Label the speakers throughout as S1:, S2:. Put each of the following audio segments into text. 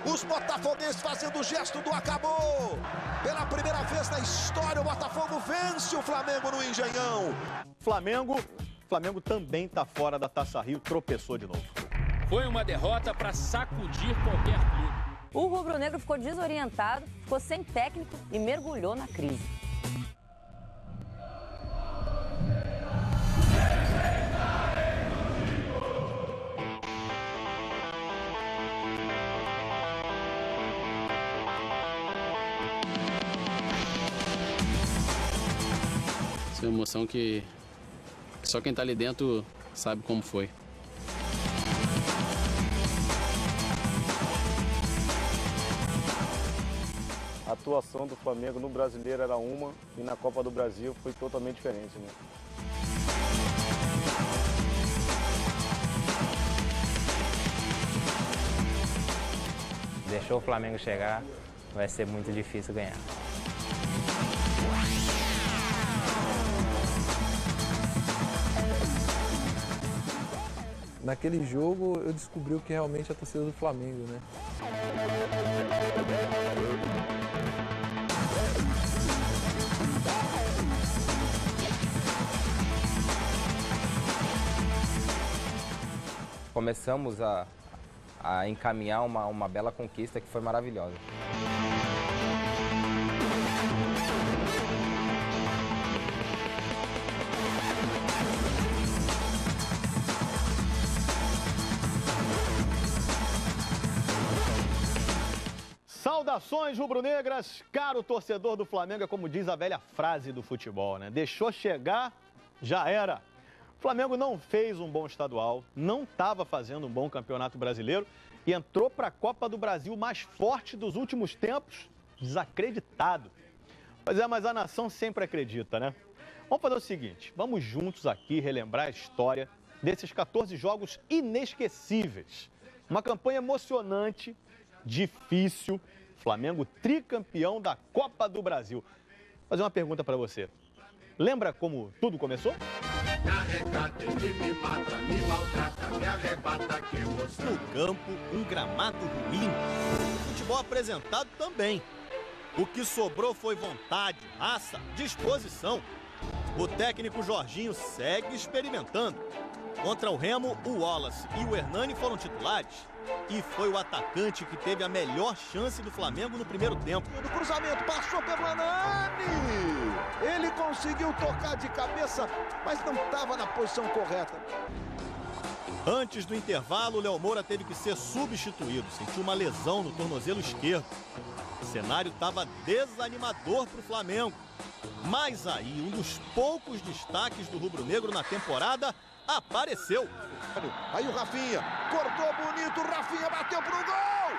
S1: Os botafoguenses fazendo o gesto do acabou. Pela primeira vez na história, o Botafogo vence o Flamengo no Engenhão.
S2: Flamengo também está fora da Taça Rio, tropeçou de novo.
S3: Foi uma derrota para sacudir qualquer clube.
S4: O rubro-negro ficou desorientado, ficou sem técnico e mergulhou na crise.
S5: Essa é uma emoção que só quem está ali dentro sabe como foi.
S6: A atuação do Flamengo no Brasileiro era uma e na Copa do Brasil foi totalmente diferente, né?
S7: Deixou o Flamengo chegar, vai ser muito difícil ganhar.
S8: Naquele jogo eu descobri o que realmente é a torcida do Flamengo, né?
S7: Começamos a encaminhar uma bela conquista que foi maravilhosa.
S2: Saudações rubro-negras, caro torcedor do Flamengo, é como diz a velha frase do futebol, né? Deixou chegar, já era. O Flamengo não fez um bom estadual, não estava fazendo um bom campeonato brasileiro e entrou para a Copa do Brasil mais forte dos últimos tempos, desacreditado. Pois é, mas a nação sempre acredita, né? Vamos fazer o seguinte, vamos juntos aqui relembrar a história desses 14 jogos inesquecíveis. Uma campanha emocionante, difícil, Flamengo tricampeão da Copa do Brasil. Vou fazer uma pergunta para você. Lembra como tudo começou? No campo, um gramado ruim. Futebol apresentado também. O que sobrou foi vontade, raça, disposição. O técnico Jorginho segue experimentando. Contra o Remo, o Wallace e o Hernani foram titulares. E foi o atacante que teve a melhor chance do Flamengo no primeiro tempo.
S1: O cruzamento passou pelo Hernani. Ele conseguiu tocar de cabeça, mas não estava na posição correta.
S2: Antes do intervalo, o Léo Moura teve que ser substituído. Sentiu uma lesão no tornozelo esquerdo. O cenário estava desanimador para o Flamengo. Mas aí, um dos poucos destaques do rubro-negro na temporada apareceu.
S1: Aí o Rafinha, cortou bonito, o Rafinha bateu pro gol!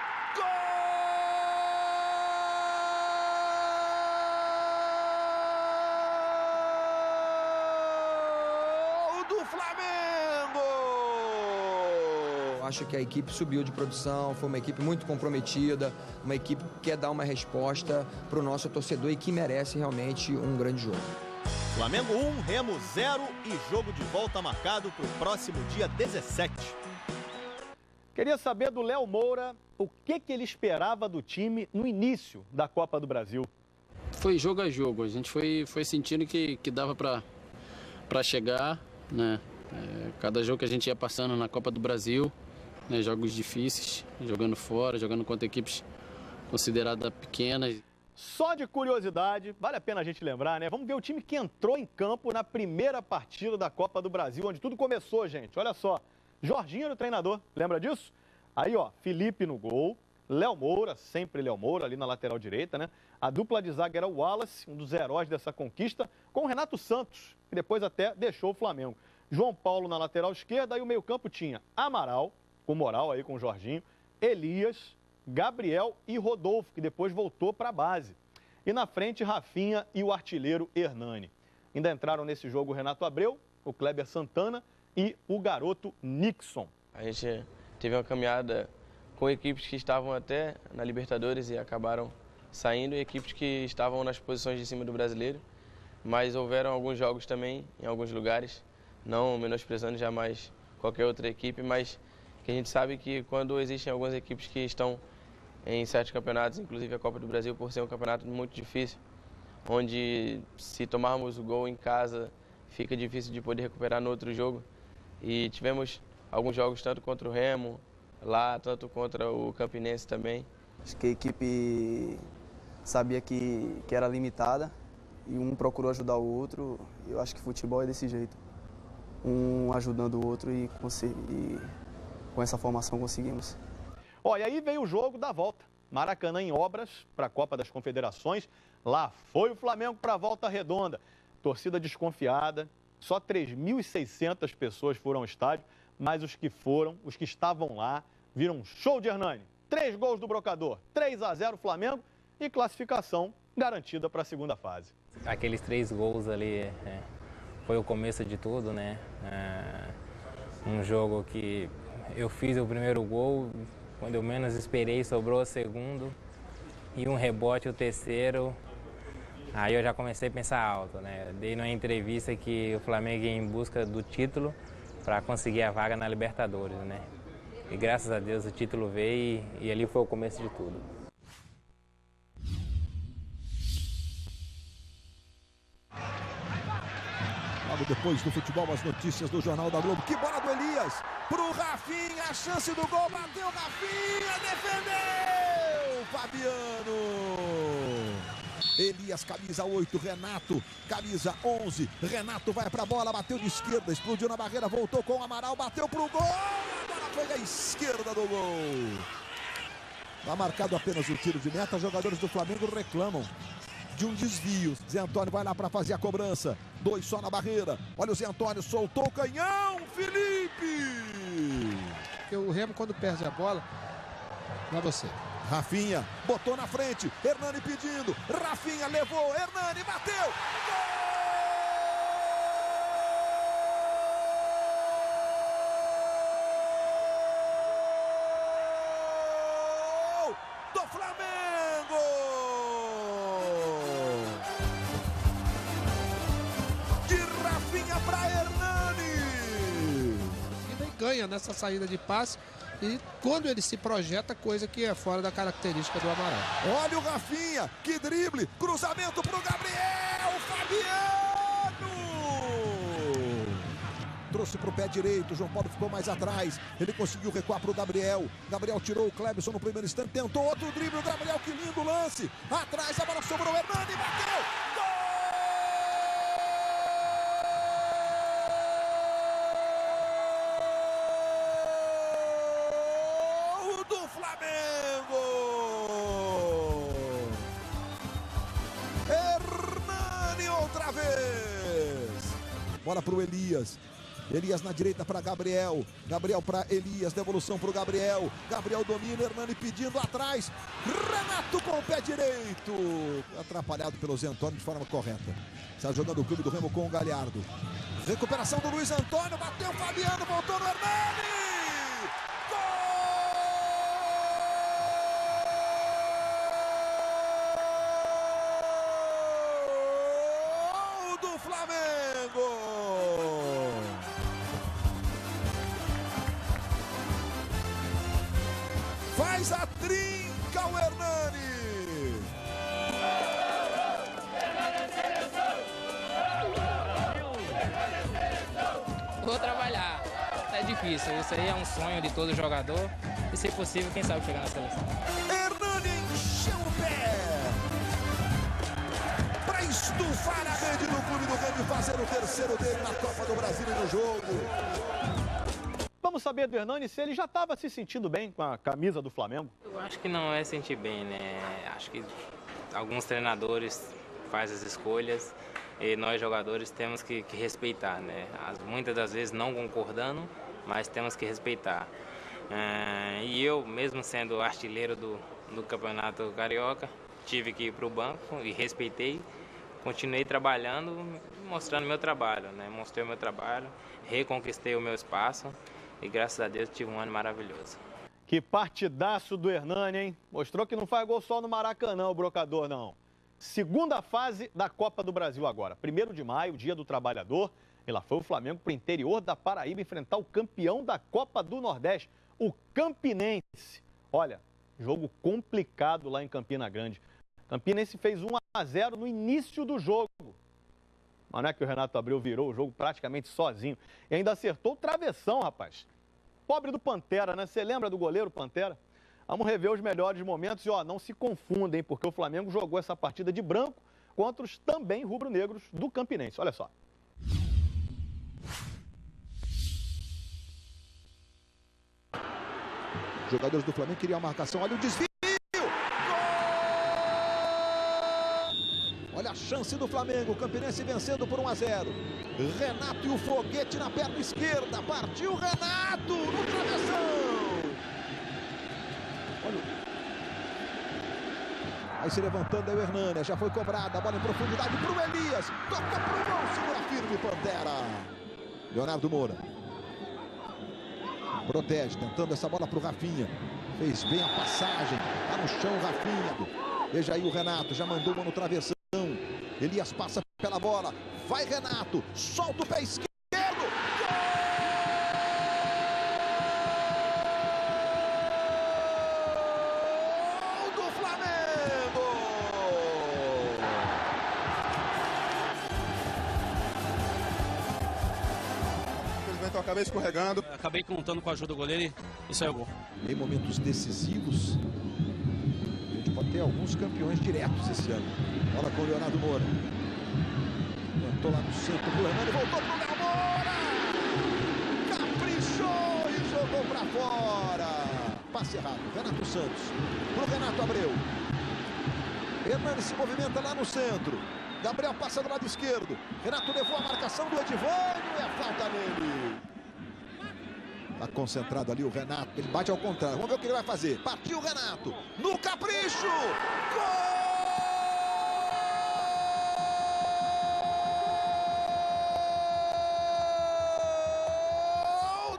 S1: Gol do Flamengo!
S9: Acho que a equipe subiu de produção, foi uma equipe muito comprometida, uma equipe que quer dar uma resposta para o nosso torcedor e que merece realmente um grande jogo.
S2: Flamengo 1, Remo 0 e jogo de volta marcado para o próximo dia 17. Queria saber do Léo Moura o que ele esperava do time no início da Copa do Brasil.
S5: Foi jogo a jogo, a gente foi sentindo que dava para chegar, né? Cada jogo que a gente ia passando na Copa do Brasil, né? Jogos difíceis, jogando fora, jogando contra equipes consideradas pequenas.
S2: Só de curiosidade, vale a pena a gente lembrar, né? Vamos ver o time que entrou em campo na primeira partida da Copa do Brasil, onde tudo começou, gente. Olha só, Jorginho era o treinador, lembra disso? Aí, ó, Felipe no gol, Léo Moura, sempre Léo Moura, ali na lateral direita, né? A dupla de zaga era o Wallace, um dos heróis dessa conquista, com o Renato Santos, que depois até deixou o Flamengo. João Paulo na lateral esquerda, aí o meio-campo tinha Amaral, com moral aí com o Jorginho, Elias, Gabriel e Rodolfo, que depois voltou para a base. E na frente, Rafinha e o artilheiro Hernani. Ainda entraram nesse jogo o Renato Abreu, o Kleber Santana e o garoto Nixon.
S10: A gente teve uma caminhada com equipes que estavam até na Libertadores e acabaram saindo, e equipes que estavam nas posições de cima do brasileiro. Mas houveram alguns jogos também, em alguns lugares, não menosprezando jamais qualquer outra equipe, mas que a gente sabe que quando existem algumas equipes que estão em certos campeonatos, inclusive a Copa do Brasil, por ser um campeonato muito difícil, onde se tomarmos o gol em casa, fica difícil de poder recuperar no outro jogo. E tivemos alguns jogos tanto contra o Remo, lá, tanto contra o Campinense também.
S11: Acho que a equipe sabia que era limitada e um procurou ajudar o outro. Eu acho que futebol é desse jeito, um ajudando o outro e com essa formação conseguimos.
S2: E aí veio o jogo da volta. Maracanã em obras para a Copa das Confederações. Lá foi o Flamengo para a volta redonda. Torcida desconfiada, só 3.600 pessoas foram ao estádio, mas os que estavam lá, viram um show de Hernani. 3 gols do Brocador, 3-0 Flamengo e classificação garantida para a segunda fase.
S12: Aqueles 3 gols ali foi o começo de tudo, né? Um jogo que eu fiz o primeiro gol, quando eu menos esperei sobrou o segundo e um rebote o terceiro. Aí eu já comecei a pensar alto, né? Dei numa entrevista que o Flamengo ia em busca do título para conseguir a vaga na Libertadores, né? E graças a Deus o título veio e ali foi o começo de tudo.
S1: Logo depois do futebol, as notícias do Jornal da Globo. Que bola do Elias pro Rafinha, a chance do gol, bateu Rafinha, defendeu Fabiano. Elias, camisa 8, Renato, camisa 11, Renato vai pra bola, bateu de esquerda, explodiu na barreira, voltou com o Amaral, bateu pro gol, a bola foi da esquerda do gol. Tá marcado apenas o tiro de meta, jogadores do Flamengo reclamam de um desvio. Zé Antônio vai lá para fazer a cobrança, 2 só na barreira, olha o Zé Antônio, soltou o canhão, Felipe!
S13: O Remo, quando perde a bola, pra você.
S1: Rafinha, botou na frente, Hernani pedindo, Rafinha levou, Hernani bateu, gol do Flamengo! De Rafinha para Hernani!
S13: E nem ganha nessa saída de passe. E quando ele se projeta, coisa que é fora da característica do Amaral.
S1: Olha o Rafinha, que drible, cruzamento pro Gabriel, Fabiano! Trouxe pro pé direito, o João Paulo ficou mais atrás, ele conseguiu recuar pro Gabriel, Gabriel tirou o Cleberson no primeiro instante, tentou outro drible, o Gabriel, que lindo lance, atrás a bola sobrou, Hernani bateu, gol! Bola para o Elias. Elias na direita para Gabriel. Gabriel para Elias. Devolução para o Gabriel. Gabriel domina. Hernani pedindo atrás. Renato com o pé direito. Atrapalhado pelo Zé Antônio de forma correta. Está jogando o clube do Remo com o Galhardo. Recuperação do Luiz Antônio. Bateu o Fabiano. Voltou no Hernani. Faz a trinca o Hernani.
S12: Vou trabalhar. É difícil. Isso aí é um sonho de todo jogador. E se possível, quem sabe chegar na seleção.
S1: Hernani encheu o pé para estufar a rede do clube do Remo e fazer o terceiro dele na Copa do Brasil e no jogo.
S2: Vamos saber do Hernani se ele já estava se sentindo bem com a camisa do Flamengo.
S12: Eu acho que não é sentir bem, né? Acho que alguns treinadores fazem as escolhas e nós jogadores temos que respeitar, né? Muitas das vezes não concordando, mas temos que respeitar. E eu, mesmo sendo artilheiro do Campeonato Carioca, tive que ir para o banco e respeitei. Continuei trabalhando, mostrando meu trabalho, né? Mostrei o meu trabalho, reconquistei o meu espaço. E graças a Deus tive um ano maravilhoso.
S2: Que partidaço do Hernani, hein? Mostrou que não faz gol só no Maracanã, o Brocador, não. Segunda fase da Copa do Brasil agora. 1º de maio, Dia do Trabalhador. E lá foi o Flamengo para o interior da Paraíba enfrentar o campeão da Copa do Nordeste. o Campinense. Olha, jogo complicado lá em Campina Grande. Campinense fez 1-0 no início do jogo. Mas não é que o Renato Abreu virou o jogo praticamente sozinho. E ainda acertou o travessão, rapaz. Pobre do Pantera, né? Você lembra do goleiro Pantera? Vamos rever os melhores momentos e, ó, não se confundem, porque o Flamengo jogou essa partida de branco contra os também rubro-negros do Campinense. Olha só.
S1: Jogadores do Flamengo queriam a marcação. Olha o desvio. Gol! Olha a chance do Flamengo. O Campinense vencendo por 1-0. Renato e o foguete na perna esquerda. Partiu Renato no travessão. Olha. Aí se levantando aí o Hernani. Já foi cobrada. A bola em profundidade para o Elias. Toca para o gol. Segura firme Pantera. Leonardo Moura. Protege, tentando essa bola para o Rafinha. Fez bem a passagem. Tá no chão o Rafinha. Veja aí o Renato, já mandou uma no travessão. Elias passa pela bola. Vai Renato, solta o pé esquerdo. Gol do Flamengo!
S14: Infelizmente eu acabei escorregando.
S3: Acabei contando com a ajuda do goleiro e saiu o gol.
S1: Em momentos decisivos, a gente pode ter alguns campeões diretos esse ano. Bola com o Leonardo Moura. Tentou lá no centro do Hernani, voltou pro Léo Moura! Caprichou e jogou pra fora! Passe errado, Renato Santos. Pro Renato Abreu. Hernani se movimenta lá no centro. Gabriel passa do lado esquerdo. Renato levou a marcação do Edivânio e a falta nele. Tá concentrado ali o Renato. Ele bate ao contrário. Vamos ver o que ele vai fazer. Partiu o Renato. No capricho. Gol!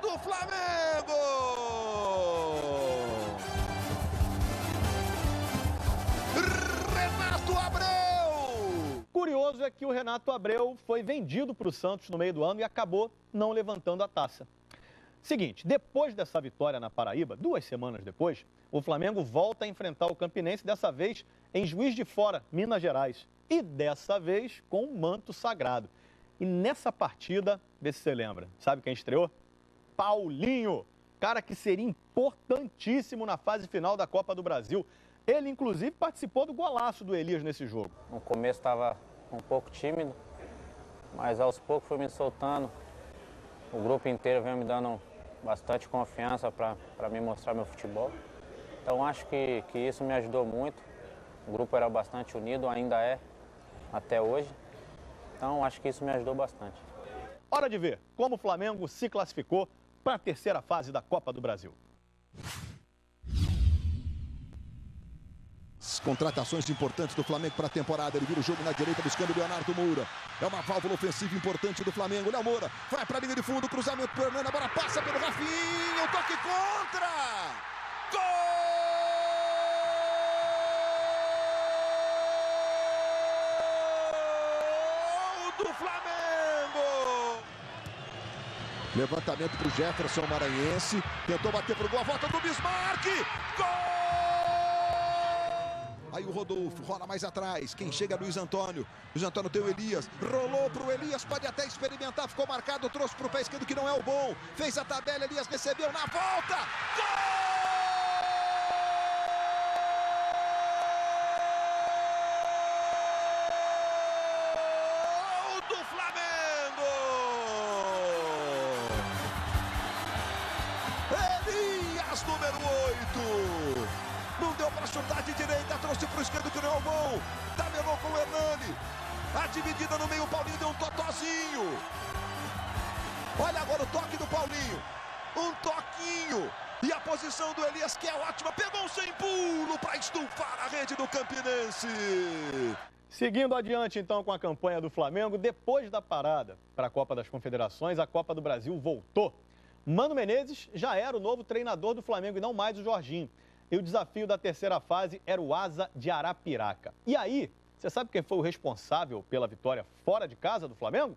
S1: Do Flamengo! Renato Abreu!
S2: Curioso é que o Renato Abreu foi vendido para o Santos no meio do ano e acabou não levantando a taça. Seguinte, depois dessa vitória na Paraíba, 2 semanas depois, o Flamengo volta a enfrentar o Campinense, dessa vez em Juiz de Fora, Minas Gerais. E dessa vez com um manto sagrado. E nessa partida, vê se você lembra, sabe quem estreou? Paulinho, cara que seria importantíssimo na fase final da Copa do Brasil. Ele, inclusive, participou do golaço do Elias nesse jogo.
S15: No começo estava um pouco tímido, mas aos poucos fui me soltando. O grupo inteiro vem me dando bastante confiança para me mostrar meu futebol. Então acho que isso me ajudou muito. O grupo era bastante unido, ainda é, até hoje. Então acho que isso me ajudou bastante.
S2: Hora de ver como o Flamengo se classificou para a terceira fase da Copa do Brasil.
S1: As contratações importantes do Flamengo para a temporada. Ele vira o jogo na direita buscando o Leonardo Moura. É uma válvula ofensiva importante do Flamengo. Léo Moura vai para a linha de fundo, cruzamento para o Hernani. A bola passa pelo Rafinha. O toque contra! Gol do Flamengo! Levantamento para o Jefferson Maranhense. Tentou bater para o gol. A volta do Bismarck. Gol! Aí o Rodolfo rola mais atrás. Quem chega é Luiz Antônio. Luiz Antônio tem o Elias. Rolou para o Elias. Pode até experimentar. Ficou marcado. Trouxe para o pé esquerdo que não é o bom. Fez a tabela. Elias recebeu na volta. Gol! Do Flamengo! Elias, número 8. Não deu para chutar de direita, trouxe para o esquerdo que não é o bom. Tabelou com o Hernani. A dividida no meio, o Paulinho deu um totozinho. Olha agora o toque do Paulinho. Um toquinho. E a posição do Elias, que é ótima. Pegou um sem pulo para estufar a rede do Campinense.
S2: Seguindo adiante, então, com a campanha do Flamengo, depois da parada para a Copa das Confederações, a Copa do Brasil voltou. Mano Menezes já era o novo treinador do Flamengo e não mais o Jorginho. E o desafio da terceira fase era o Asa de Arapiraca. E aí, você sabe quem foi o responsável pela vitória fora de casa do Flamengo?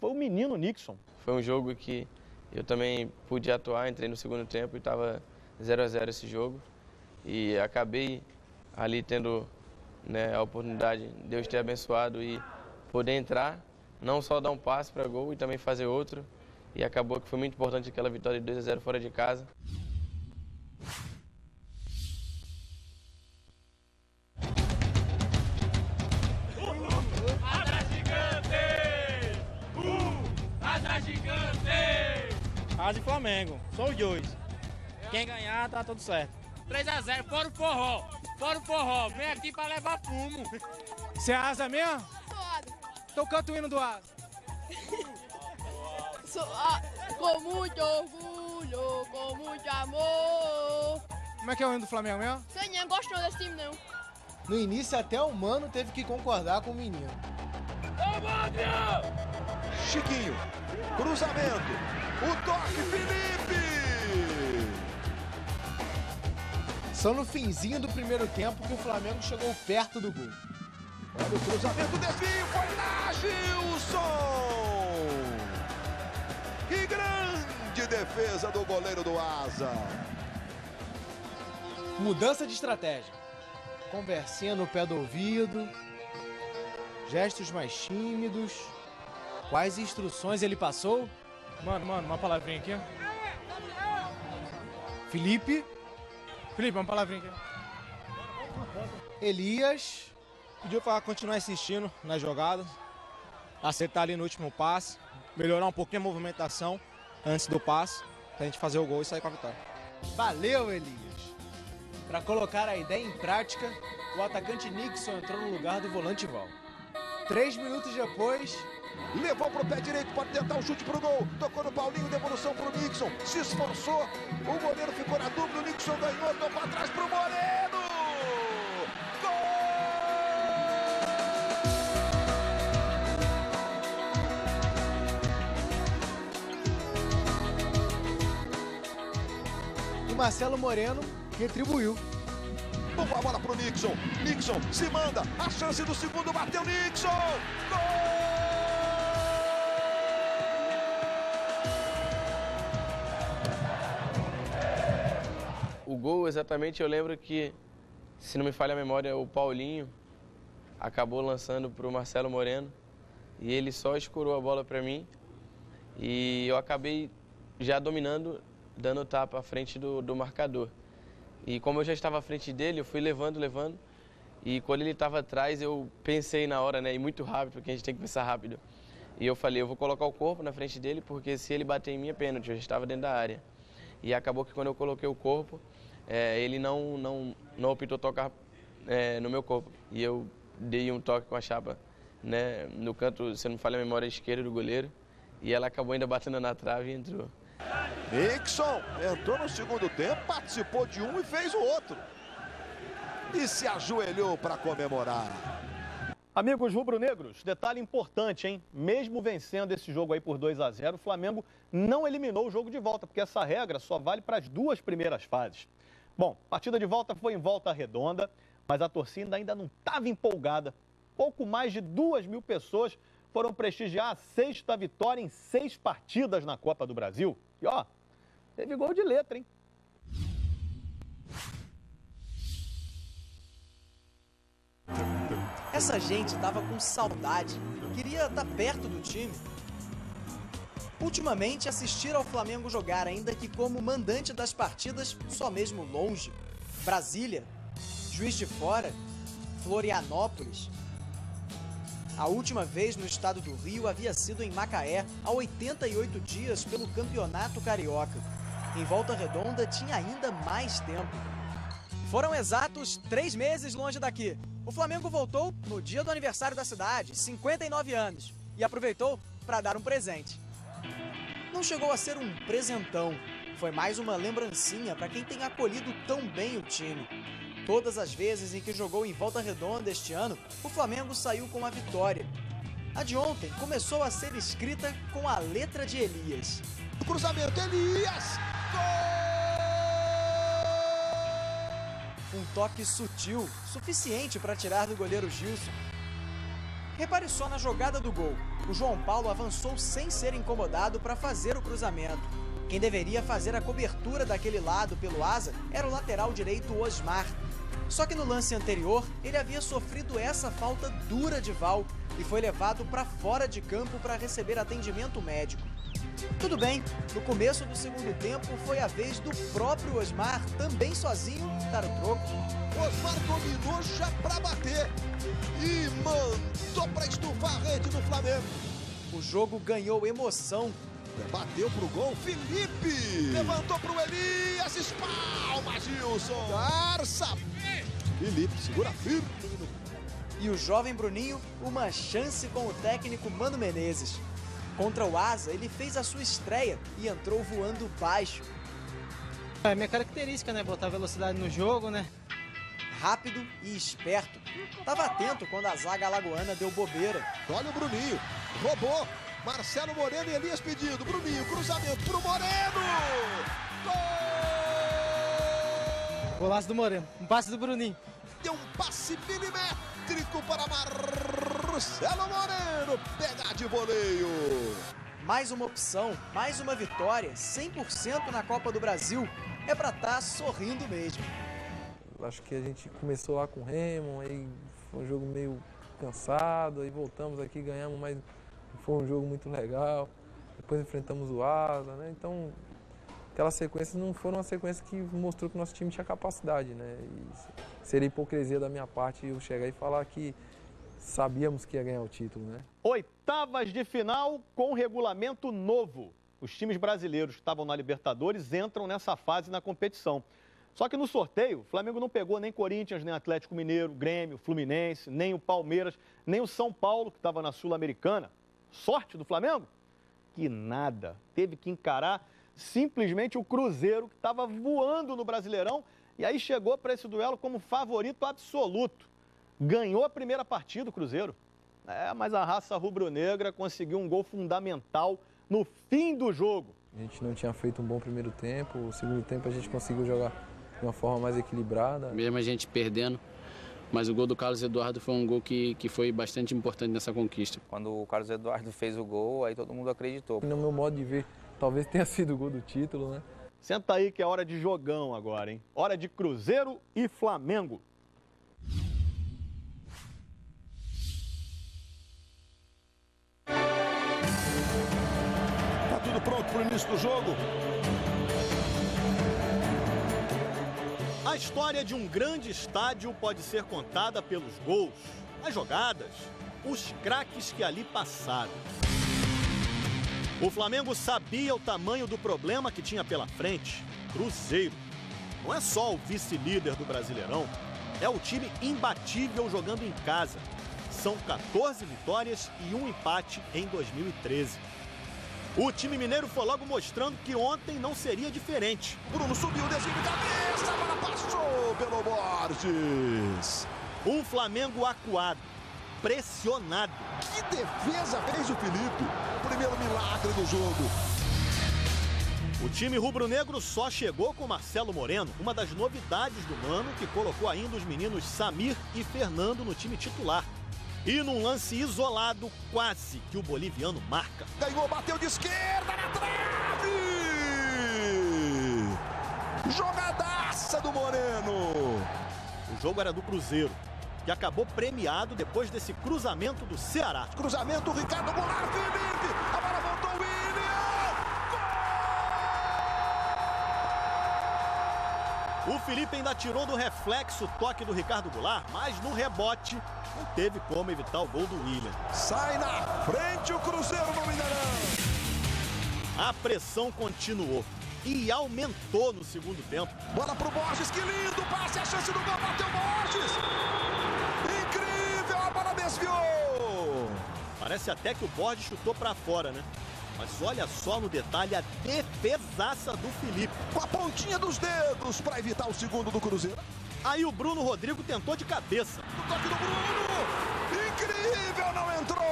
S2: Foi o menino Nixon.
S10: Foi um jogo que Eu também pude atuar, entrei no segundo tempo e estava 0-0 esse jogo. E acabei ali tendo, né, a oportunidade, Deus ter abençoado e poder entrar, não só dar um passe para gol e também fazer outro. E acabou que foi muito importante aquela vitória de 2-0 fora de casa.
S16: Asa e Flamengo, só os dois. Quem ganhar, tá tudo certo.
S3: 3-0, fora o forró. Fora o forró. Vem aqui pra levar fumo.
S16: Você é asa mesmo? Então canta o hino do asa.
S17: Com muito orgulho, com muito amor.
S16: Como é que é o hino do Flamengo mesmo?
S17: Você nem gostou desse time, não.
S16: No início, até o Mano teve que concordar com o menino.
S1: Chiquinho, cruzamento, o toque, Felipe!
S16: Só no finzinho do primeiro tempo que o Flamengo chegou perto do gol.
S1: Olha o cruzamento, desvio, foi lá, Gilson! Que grande defesa do goleiro do Asa.
S16: Mudança de estratégia. Conversinha no pé do ouvido, gestos mais tímidos. Quais instruções ele passou? Mano, uma palavrinha aqui. Felipe, uma palavrinha aqui. Elias.
S18: Pediu para continuar insistindo na jogada, acertar ali no último passe, melhorar um pouquinho a movimentação antes do passe, pra gente fazer o gol e sair com a vitória.
S16: Valeu, Elias. Para colocar a ideia em prática, o atacante Nixon entrou no lugar do volante Val. 3 minutos depois,
S1: levou pro pé direito, pode tentar o chute pro gol. Tocou no Paulinho, devolução pro Nixon. Se esforçou, o goleiro ficou na dúvida, o Nixon ganhou, tocou atrás pro Moreno.
S16: E Marcelo Moreno retribuiu.
S1: Boa bola pro Nixon. Nixon se manda. A chance do segundo, bateu Nixon.
S10: O gol, exatamente, eu lembro que, se não me falha a memória, o Paulinho acabou lançando para o Marcelo Moreno e ele só escorou a bola para mim e eu acabei já dominando, dando tapa à frente do marcador. E como eu já estava à frente dele, eu fui levando, e quando ele estava atrás, eu pensei na hora, né, e muito rápido, porque a gente tem que pensar rápido. E eu falei, eu vou colocar o corpo na frente dele, porque se ele bater em mim é pênalti, eu já estava dentro da área. E acabou que quando eu coloquei o corpo, ele não optou tocar no meu corpo. E eu dei um toque com a chapa, né, no canto, se não me falha a memória, esquerda do goleiro, e ela acabou ainda batendo na trave e entrou.
S1: Nixon entrou no segundo tempo, participou de um e fez o outro. E se ajoelhou para comemorar.
S2: Amigos rubro-negros, detalhe importante, hein? Mesmo vencendo esse jogo aí por 2-0, o Flamengo não eliminou o jogo de volta, porque essa regra só vale para as 2 primeiras fases. Bom, a partida de volta foi em Volta Redonda, mas a torcida ainda não estava empolgada. Pouco mais de 2.000 pessoas foram prestigiar a 6ª vitória em 6 partidas na Copa do Brasil. E ó, teve gol de letra, hein?
S19: Essa gente tava com saudade, queria estar perto do time. Ultimamente, assistir ao Flamengo jogar, ainda que como mandante das partidas, só mesmo longe. Brasília, Juiz de Fora, Florianópolis. A última vez no estado do Rio havia sido em Macaé, há 88 dias pelo Campeonato Carioca. Em Volta Redonda tinha ainda mais tempo. Foram exatos 3 meses longe daqui. O Flamengo voltou no dia do aniversário da cidade, 59 anos, e aproveitou para dar um presente. Não chegou a ser um presentão, foi mais uma lembrancinha para quem tem acolhido tão bem o time. Todas as vezes em que jogou em Volta Redonda este ano, o Flamengo saiu com a vitória. A de ontem começou a ser escrita com a letra de Elias.
S1: O cruzamento, Elias!
S19: Um toque sutil, suficiente para tirar do goleiro Gilson. Repare só na jogada do gol. O João Paulo avançou sem ser incomodado para fazer o cruzamento. Quem deveria fazer a cobertura daquele lado pelo asa era o lateral direito Osmar. Só que no lance anterior, ele havia sofrido essa falta dura de Val e foi levado para fora de campo para receber atendimento médico. Tudo bem, no começo do segundo tempo foi a vez do próprio Osmar, também sozinho, dar o troco.
S1: Osmar dominou já para bater e mandou para estufar a rede do Flamengo.
S19: O jogo ganhou emoção.
S1: Bateu pro gol, Felipe! Levantou pro Elias, espalma, Gilson! Garça! Felipe, segura firme.
S19: E o jovem Bruninho, uma chance com o técnico Mano Menezes. Contra o Asa, ele fez a sua estreia e entrou voando baixo.
S16: É minha característica, né? Botar velocidade no jogo, né?
S19: Rápido e esperto. Tava atento quando a zaga alagoana deu bobeira.
S1: Olha o Bruninho, roubou. Marcelo Moreno e Elias pedindo. Bruninho, cruzamento pro Moreno. Gol!
S16: Golaço do Moreno, um passe do Bruninho.
S1: Deu um passe milimétrico para Marcelo Moreno pegar de voleio.
S19: Mais uma opção, mais uma vitória, 100% na Copa do Brasil. É pra estar sorrindo mesmo.
S8: Acho que a gente começou lá com o Remo, aí foi um jogo meio cansado, aí voltamos aqui, ganhamos, mas foi um jogo muito legal. Depois enfrentamos o Asa, né? Então, aquelas sequências não foram uma sequência que mostrou que o nosso time tinha capacidade, né? E seria hipocrisia da minha parte eu chegar e falar que sabíamos que ia ganhar o título, né?
S2: Oitavas de final com regulamento novo. Os times brasileiros que estavam na Libertadores entram nessa fase na competição. Só que no sorteio, o Flamengo não pegou nem Corinthians, nem Atlético Mineiro, Grêmio, Fluminense, nem o Palmeiras, nem o São Paulo, que estava na Sul-Americana. Sorte do Flamengo? Que nada. Teve que encarar simplesmente o Cruzeiro, que estava voando no Brasileirão, e aí chegou para esse duelo como favorito absoluto. Ganhou a primeira partida o Cruzeiro. Mas a raça rubro-negra conseguiu um gol fundamental no fim do jogo.
S8: A gente não tinha feito um bom primeiro tempo, o segundo tempo a gente conseguiu jogar de uma forma mais equilibrada.
S5: Mesmo a gente perdendo, mas o gol do Carlos Eduardo foi um gol que foi bastante importante nessa conquista.
S7: Quando o Carlos Eduardo fez o gol, aí todo mundo acreditou.
S8: No meu modo de ver, talvez tenha sido o gol do título, né?
S2: Senta aí que é hora de jogão agora, hein? Hora de Cruzeiro e Flamengo.
S1: Tá tudo pronto pro início do jogo?
S2: A história de um grande estádio pode ser contada pelos gols, as jogadas, os craques que ali passaram. O Flamengo sabia o tamanho do problema que tinha pela frente. Cruzeiro. Não é só o vice-líder do Brasileirão, é o time imbatível jogando em casa. São 14 vitórias e um empate em 2013. O time mineiro foi logo mostrando que ontem não seria diferente.
S1: Bruno subiu, desvio de cabeça, a bola passou pelo Borges.
S2: Um Flamengo acuado, pressionado.
S1: Que defesa fez o Felipe? Primeiro milagre do jogo.
S2: O time rubro-negro só chegou com Marcelo Moreno, uma das novidades do Mano, que colocou ainda os meninos Samir e Fernando no time titular. E num lance isolado, quase que o boliviano marca.
S1: Ganhou, bateu de esquerda na trave! Jogadaça do Moreno!
S2: O jogo era do Cruzeiro, que acabou premiado depois desse cruzamento do Ceará.
S1: Cruzamento, Ricardo Goulart, Felipe! A bola voltou, William!
S2: O Felipe ainda tirou do reflexo o toque do Ricardo Goulart, mas no rebote não teve como evitar o gol do William.
S1: Sai na frente o Cruzeiro no Mineirão!
S2: A pressão continuou e aumentou no segundo tempo.
S1: Bola pro Borges, que lindo passe, a chance do gol, bateu Borges! Incrível, a bola desviou!
S2: Parece até que o Borges chutou pra fora, né? Mas olha só no detalhe a defesaça do Felipe.
S1: Com a pontinha dos dedos para evitar o segundo do Cruzeiro.
S2: Aí o Bruno Rodrigo tentou de cabeça.
S1: O toque do Bruno! Incrível, não entrou!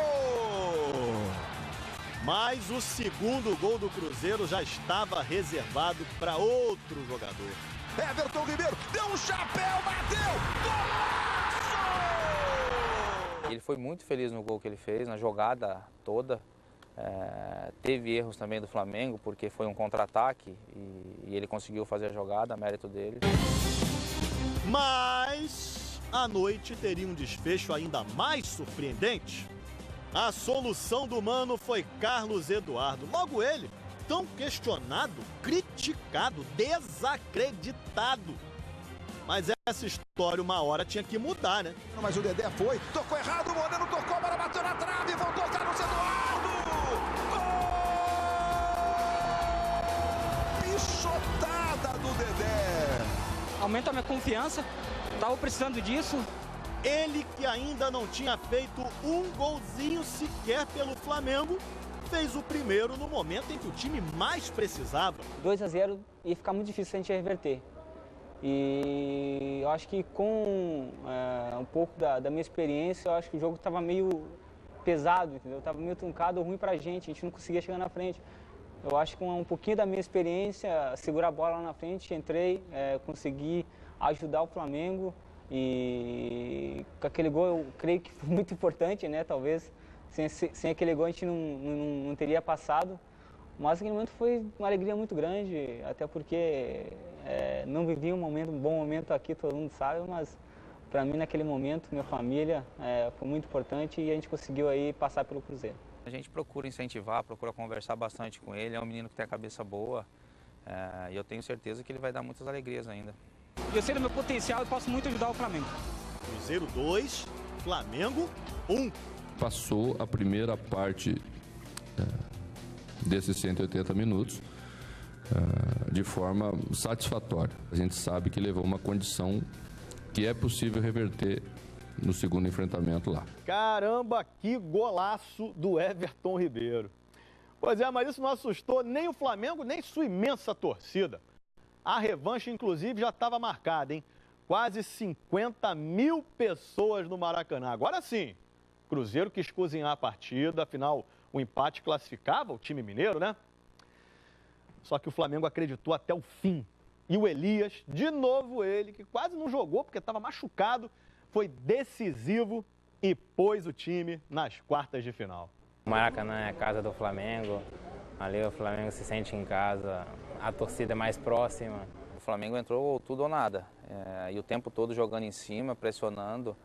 S2: Mas o segundo gol do Cruzeiro já estava reservado para outro jogador.
S1: Everton Ribeiro deu um chapéu, bateu! Golaço!
S7: Ele foi muito feliz no gol que ele fez, na jogada toda. Teve erros também do Flamengo, porque foi um contra-ataque e ele conseguiu fazer a jogada, mérito dele.
S2: Mas a noite teria um desfecho ainda mais surpreendente. A solução do Mano foi Carlos Eduardo. Logo ele, tão questionado, criticado, desacreditado. Mas essa história uma hora tinha que mudar, né?
S1: Mas o Dedé foi, tocou errado, o Moreno tocou, a bola bateu na trave, voltou Carlos Eduardo! Gol! Pichotada do Dedé!
S20: Aumenta a minha confiança, tava precisando disso.
S2: Ele que ainda não tinha feito um golzinho sequer pelo Flamengo, fez o primeiro no momento em que o time mais precisava.
S20: 2-0 ia ficar muito difícil a gente reverter. E eu acho que com um pouco da minha experiência, eu acho que o jogo estava meio pesado, entendeu? Estava meio truncado, ruim pra gente, a gente não conseguia chegar na frente. Eu acho que com um pouquinho da minha experiência, segurar a bola lá na frente, entrei, consegui ajudar o Flamengo. E com aquele gol eu creio que foi muito importante, né? Talvez sem aquele gol a gente não teria passado. Mas aquele momento foi uma alegria muito grande, até porque não vivi um bom momento aqui, todo mundo sabe, mas para mim naquele momento, minha família, foi muito importante e a gente conseguiu aí passar pelo Cruzeiro.
S7: A gente procura incentivar, procura conversar bastante com ele, é um menino que tem a cabeça boa e eu tenho certeza que ele vai dar muitas alegrias ainda.
S20: Eu sei do meu potencial e posso muito ajudar o Flamengo.
S2: Cruzeiro 2, Flamengo 1.
S21: Passou a primeira parte desses 180 minutos de forma satisfatória. A gente sabe que levou uma condição que é possível reverter no segundo enfrentamento lá.
S2: Caramba, que golaço do Everton Ribeiro. Pois é, mas isso não assustou nem o Flamengo, nem sua imensa torcida. A revanche, inclusive, já estava marcada, hein? Quase 50 mil pessoas no Maracanã. Agora sim, Cruzeiro quis cozinhar a partida, afinal, o empate classificava o time mineiro, né? Só que o Flamengo acreditou até o fim. E o Elias, de novo ele, que quase não jogou porque estava machucado, foi decisivo e pôs o time nas quartas de final.
S12: O Maracanã é a casa do Flamengo, ali o Flamengo se sente em casa, a torcida é mais próxima.
S7: O Flamengo entrou tudo ou nada, e o tempo todo jogando em cima, pressionando.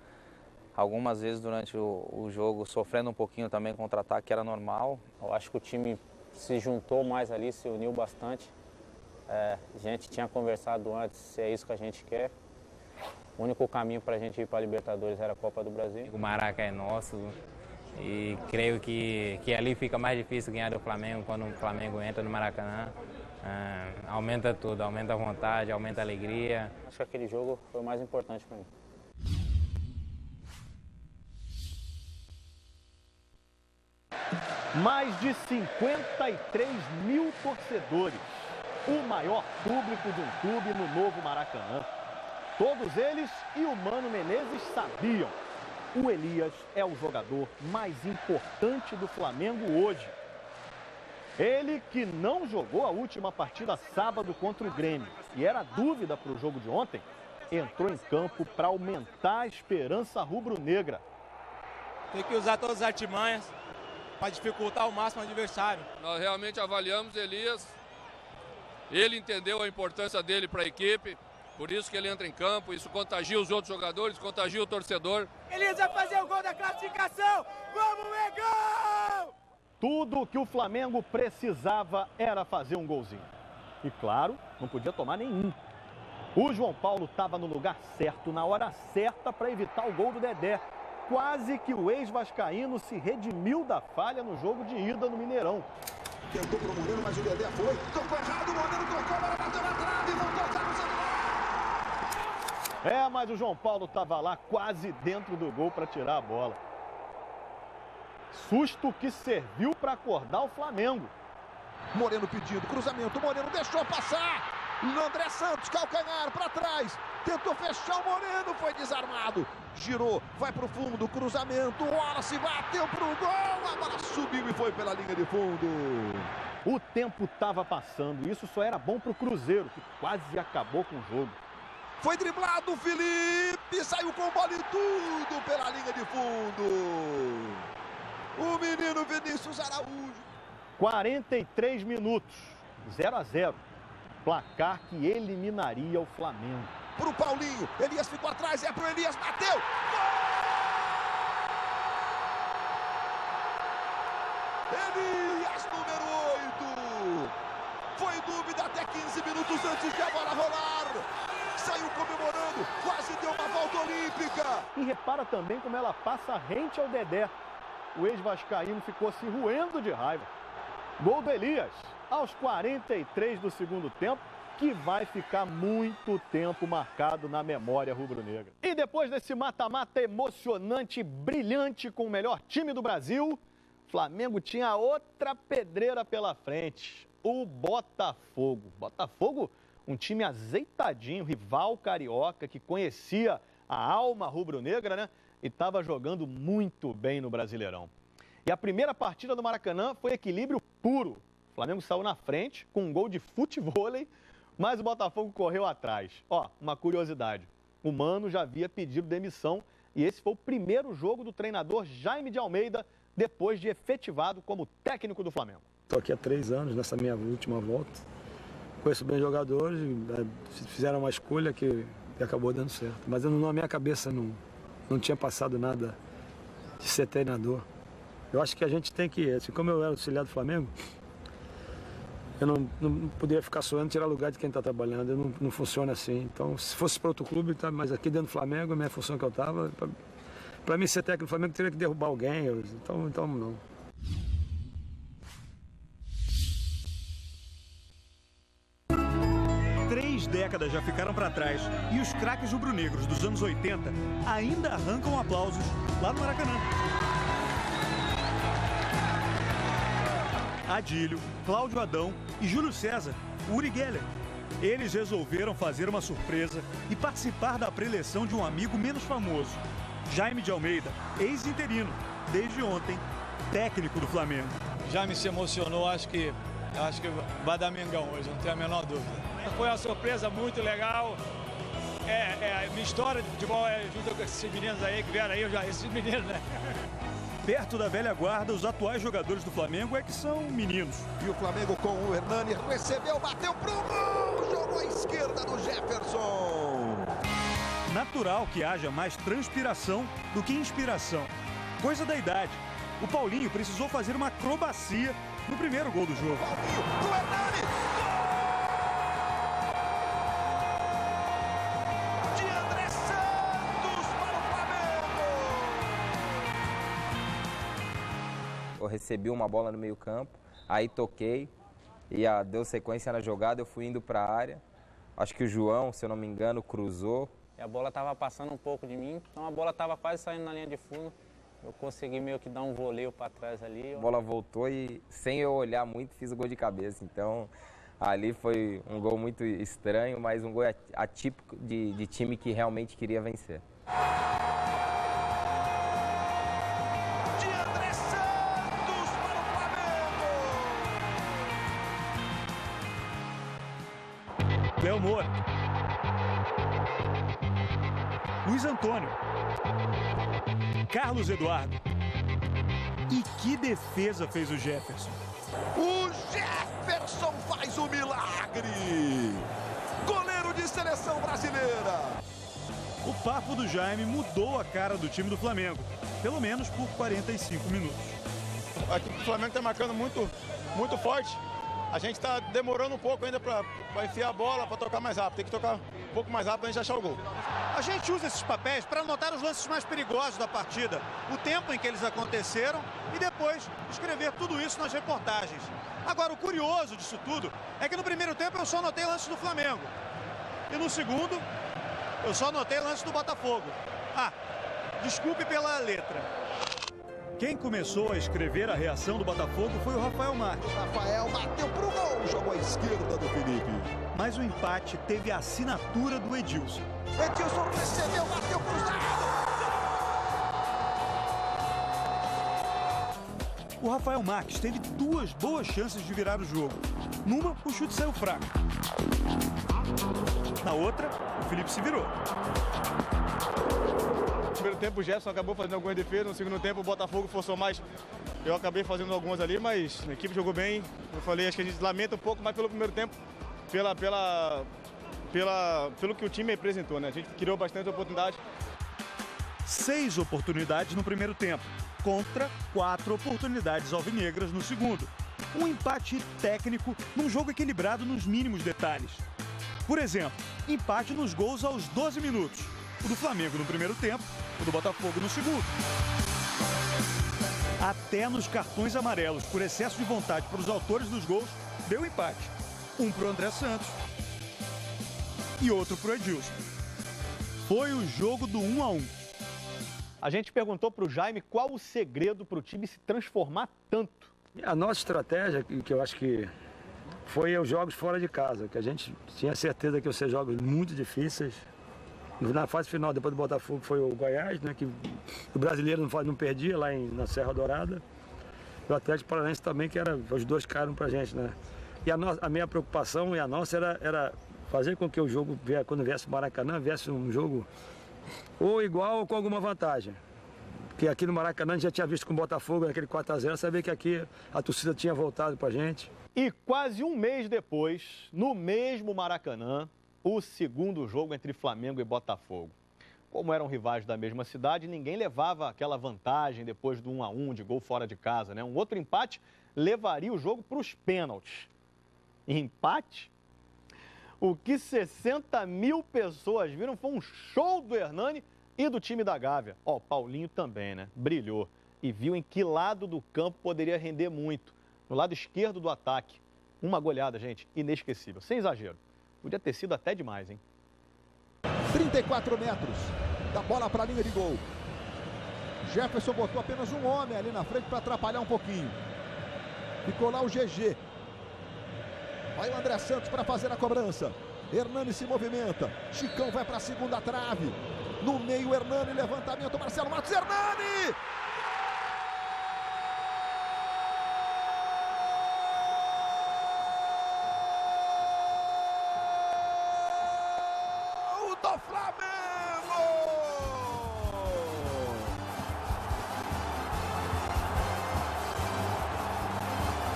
S7: Algumas vezes durante o jogo sofrendo um pouquinho também contra-ataque, que era normal.
S15: Eu acho que o time se juntou mais ali, se uniu bastante. A gente tinha conversado antes se é isso que a gente quer. O único caminho para a gente ir para a Libertadores era a Copa do Brasil.
S12: O Maracanã é nosso e creio que ali fica mais difícil ganhar do Flamengo quando o Flamengo entra no Maracanã. Aumenta tudo, aumenta a vontade, aumenta a alegria.
S15: Acho que aquele jogo foi o mais importante para mim.
S2: Mais de 53 mil torcedores, o maior público de um clube no novo Maracanã. Todos eles e o Mano Menezes sabiam, o Elias é o jogador mais importante do Flamengo hoje. Ele que não jogou a última partida sábado contra o Grêmio e era dúvida para o jogo de ontem, entrou em campo para aumentar a esperança rubro-negra.
S22: Tem que usar todas as artimanhas para dificultar ao máximo o adversário.
S23: Nós realmente avaliamos Elias, ele entendeu a importância dele para a equipe, por isso que ele entra em campo, isso contagia os outros jogadores, contagia o torcedor.
S22: Elias vai fazer o gol da classificação, vamos Mengão!
S2: Tudo que o Flamengo precisava era fazer um golzinho. E claro, não podia tomar nenhum. O João Paulo estava no lugar certo, na hora certa para evitar o gol do Dedé. Quase que o ex-vascaíno se redimiu da falha no jogo de ida no Mineirão.
S1: Tentou pro Moreno, mas o Dedé foi. Tocou errado, o Moreno tocou, a bola bateu na trave, voltou Carlos Eduardo.
S2: Mas o João Paulo estava lá quase dentro do gol para tirar a bola. Susto que serviu para acordar o Flamengo.
S1: Moreno pedindo, cruzamento, Moreno deixou passar. André Santos, calcanhar para trás. Tentou fechar o Moreno, foi desarmado. Girou, vai pro fundo, cruzamento. Wallace bateu pro gol. A bola subiu e foi pela linha de fundo.
S2: O tempo estava passando e isso só era bom pro Cruzeiro, que quase acabou com o jogo.
S1: Foi driblado, Felipe, saiu com bola e tudo pela linha de fundo. O menino Vinícius Araújo.
S2: 43 minutos, 0-0. Placar que eliminaria o Flamengo.
S1: Pro Paulinho, Elias ficou atrás, é pro Elias, bateu! Gol! Elias, número 8. Foi dúvida até 15 minutos antes de a bola rolar. Saiu comemorando, quase deu uma volta olímpica.
S2: E repara também como ela passa rente ao Dedé. O ex-vascaíno ficou se roendo de raiva. Gol do Elias, aos 43 do segundo tempo, que vai ficar muito tempo marcado na memória rubro-negra. E depois desse mata-mata emocionante e brilhante com o melhor time do Brasil, o Flamengo tinha outra pedreira pela frente, o Botafogo. Botafogo, um time azeitadinho, rival carioca, que conhecia a alma rubro-negra, né? E estava jogando muito bem no Brasileirão. E a primeira partida do Maracanã foi equilíbrio puro. O Flamengo saiu na frente com um gol de futevôlei, mas o Botafogo correu atrás. Ó, uma curiosidade, o Mano já havia pedido demissão e esse foi o primeiro jogo do treinador Jaime de Almeida depois de efetivado como técnico do Flamengo.
S4: Estou aqui há 3 anos, nessa minha última volta. Conheço bem jogadores, fizeram uma escolha que acabou dando certo. Mas na minha cabeça não tinha passado nada de ser treinador. Eu acho que a gente tem que, assim, como eu era auxiliar do Flamengo, eu não poderia ficar sonhando tirar lugar de quem está trabalhando. Eu não funciona assim. Então, se fosse para outro clube, tá, mas aqui dentro do Flamengo, a minha função que eu estava, para mim ser técnico do Flamengo, teria que derrubar alguém. Então não.
S6: Três décadas já ficaram para trás e os craques rubro-negros dos anos 80 ainda arrancam aplausos lá no Maracanã. Adílio, Cláudio Adão e Júlio César, Uri Geller. Eles resolveram fazer uma surpresa e participar da preleção de um amigo menos famoso, Jaime de Almeida, ex-interino, desde ontem, técnico do Flamengo.
S9: Jaime se emocionou, acho que vai dar Mengão hoje, não tenho a menor dúvida. Foi uma surpresa muito legal. Minha história de futebol é junto com esses meninos aí que vieram aí, esses meninos, né?
S6: Perto da velha guarda, os atuais jogadores do Flamengo é que são meninos.
S1: E o Flamengo com o Hernani recebeu, bateu pro gol, jogou à esquerda do Jefferson.
S6: Natural que haja mais transpiração do que inspiração. Coisa da idade. O Paulinho precisou fazer uma acrobacia no primeiro gol do jogo.
S1: Paulinho pro Hernani.
S7: Eu recebi uma bola no meio campo, aí toquei e deu sequência na jogada, eu fui indo para a área. Acho que o João, se eu não me engano, cruzou.
S15: E a bola estava passando um pouco de mim, então a bola estava quase saindo na linha de fundo. Eu consegui meio que dar um voleio para trás ali.
S7: A bola voltou e, sem eu olhar muito, fiz o gol de cabeça. Então, ali foi um gol muito estranho, mas um gol atípico de time que realmente queria vencer.
S6: Léo Moura, Luiz Antônio, Carlos Eduardo. E que defesa fez o Jefferson?
S1: O Jefferson faz o milagre! Goleiro de seleção brasileira!
S6: O papo do Jaime mudou a cara do time do Flamengo, pelo menos por 45 minutos.
S22: Aqui o Flamengo está marcando muito forte. A gente está demorando um pouco ainda para enfiar a bola, para tocar mais rápido. Tem que tocar um pouco mais rápido para a gente achar o gol.
S6: A gente usa esses papéis para anotar os lances mais perigosos da partida, o tempo em que eles aconteceram e depois escrever tudo isso nas reportagens. Agora, o curioso disso tudo é que no primeiro tempo eu só anotei lances do Flamengo. E no segundo, eu só anotei lances do Botafogo. Desculpe pela letra. Quem começou a escrever a reação do Botafogo foi o Rafael Marques.
S1: Rafael bateu pro gol, jogou à esquerda do Felipe.
S6: Mas o empate teve a assinatura do Edilson.
S1: Edilson recebeu, bateu cruzado.
S6: O Rafael Marques teve 2 boas chances de virar o jogo. Numa, o chute saiu fraco. Na outra, o Felipe se virou.
S22: No primeiro tempo o Jefferson acabou fazendo algumas defesas, no segundo tempo o Botafogo forçou mais. Eu acabei fazendo algumas ali, mas a equipe jogou bem. Eu falei, acho que a gente lamenta um pouco mais pelo primeiro tempo, pelo que o time representou, né? A gente criou bastante oportunidade.
S6: 6 oportunidades no primeiro tempo, contra 4 oportunidades alvinegras no segundo. Um empate técnico num jogo equilibrado nos mínimos detalhes. Por exemplo, empate nos gols aos 12 minutos. O do Flamengo no primeiro tempo, o do Botafogo no segundo. Até nos cartões amarelos por excesso de vontade para os autores dos gols, deu empate. Um para o André Santos e outro para o Edilson. Foi o jogo do 1 a 1.
S2: A gente perguntou para o Jaime qual o segredo para o time se transformar tanto.
S4: A nossa estratégia, que eu acho que foi os jogos fora de casa, que a gente tinha certeza que iam ser jogos muito difíceis. Na fase final, depois do Botafogo, foi o Goiás, né, que o brasileiro não perdia lá na Serra Dourada. E o Atlético Paranaense também, que os dois caíram pra gente, né? E a minha preocupação e a nossa era fazer com que o jogo, quando viesse o Maracanã, viesse um jogo ou igual ou com alguma vantagem. Porque aqui no Maracanã a gente já tinha visto com o Botafogo, naquele 4 a 0, sabia que aqui a torcida tinha voltado pra gente.
S2: E quase um mês depois, no mesmo Maracanã, o segundo jogo entre Flamengo e Botafogo. Como eram rivais da mesma cidade, ninguém levava aquela vantagem depois do 1 a 1 de gol fora de casa, né? Um outro empate levaria o jogo para os pênaltis. Empate? O que 60 mil pessoas viram foi um show do Hernani e do time da Gávea. Ó, o Paulinho também, né? Brilhou e viu em que lado do campo poderia render muito. No lado esquerdo do ataque. Uma goleada, gente, inesquecível, sem exagero. Podia ter sido até demais, hein?
S1: 34 metros da bola para a linha de gol. Jefferson botou apenas um homem ali na frente para atrapalhar um pouquinho. Ficou lá o GG. Vai o André Santos para fazer a cobrança. Hernani se movimenta. Chicão vai para a segunda trave. No meio, Hernani, levantamento. Marcelo Matos, Hernani! Do Flamengo!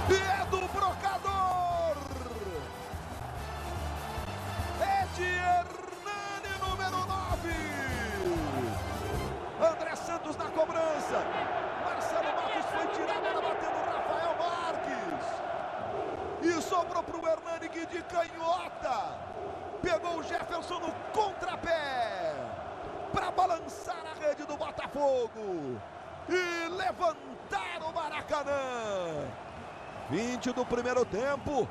S1: E é do Brocador! É de Hernani, número 9! André Santos na cobrança. Marcelo Matos foi tirado, ela bateu no Rafael Marques. E sobrou para o Hernani, que de canhota pegou o Jefferson no contrapé para balançar a rede do Botafogo e levantar o Maracanã. 20 do primeiro tempo.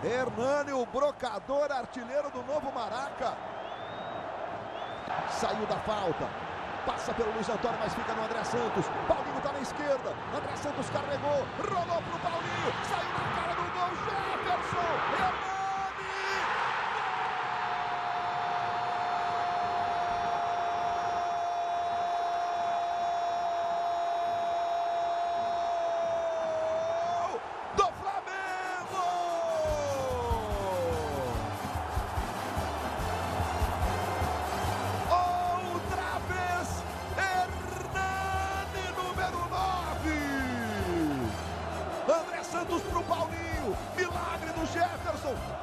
S1: Hernani, o Brocador, artilheiro do novo Maraca. Saiu da falta. Passa pelo Luiz Antônio, mas fica no André Santos. Paulinho está na esquerda. André Santos carregou, rolou pro Paulinho. Saiu na cara do gol, Jefferson. Hernani!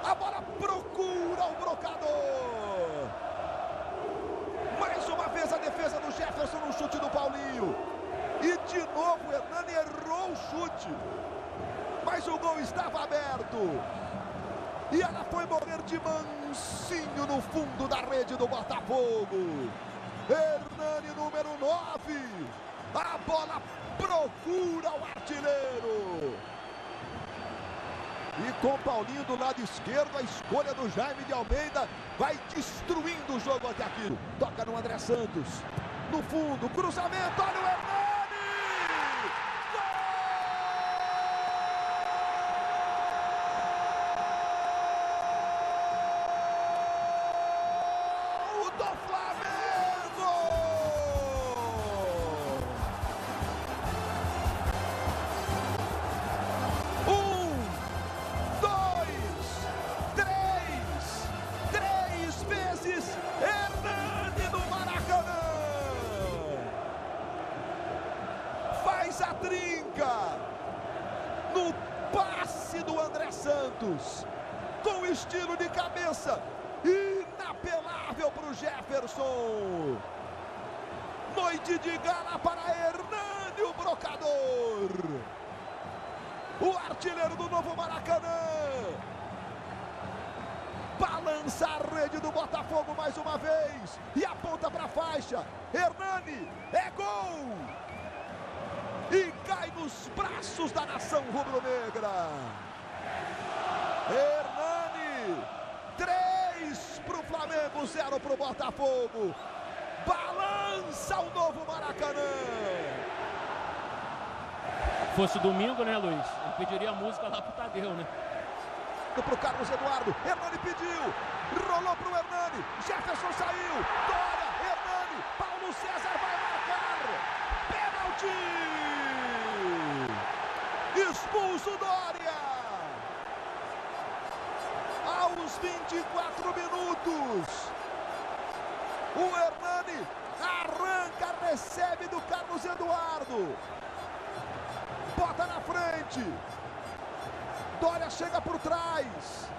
S1: A bola procura o Brocador. Mais uma vez a defesa do Jefferson no chute do Paulinho. E de novo o Hernani errou o chute. Mas o gol estava aberto. E ela foi morrer de mansinho no fundo da rede do Botafogo. Hernani, número 9. A bola procura o artilheiro. E com Paulinho do lado esquerdo, a escolha do Jaime de Almeida vai destruindo o jogo até aqui. Toca no André Santos. No fundo, cruzamento, olha o Hernani! Gol do Flamengo! 1, 2, 3, do André Santos. Com estilo de cabeça, inapelável para o Jefferson. Noite de gala para Hernani, o brocador. O artilheiro do novo Maracanã. Balança a rede do Botafogo mais uma vez. E aponta para a faixa. Hernani, é gol. E cai nos braços da nação rubro-negra. Hernani, 3 para o Flamengo, 0 para o Botafogo. Balança o novo Maracanã.
S11: Fosse domingo, né, Luiz? Eu pediria a música lá pro Tadeu, né?
S1: Para o Carlos Eduardo, Hernani pediu, rolou para o Hernani, Jefferson saiu, Dória, Hernani, Paulo César vai marcar, pênalti, expulso Dória, aos 24 minutos, o Hernani arranca, recebe do Carlos Eduardo, bota na frente, Dória chega por trás.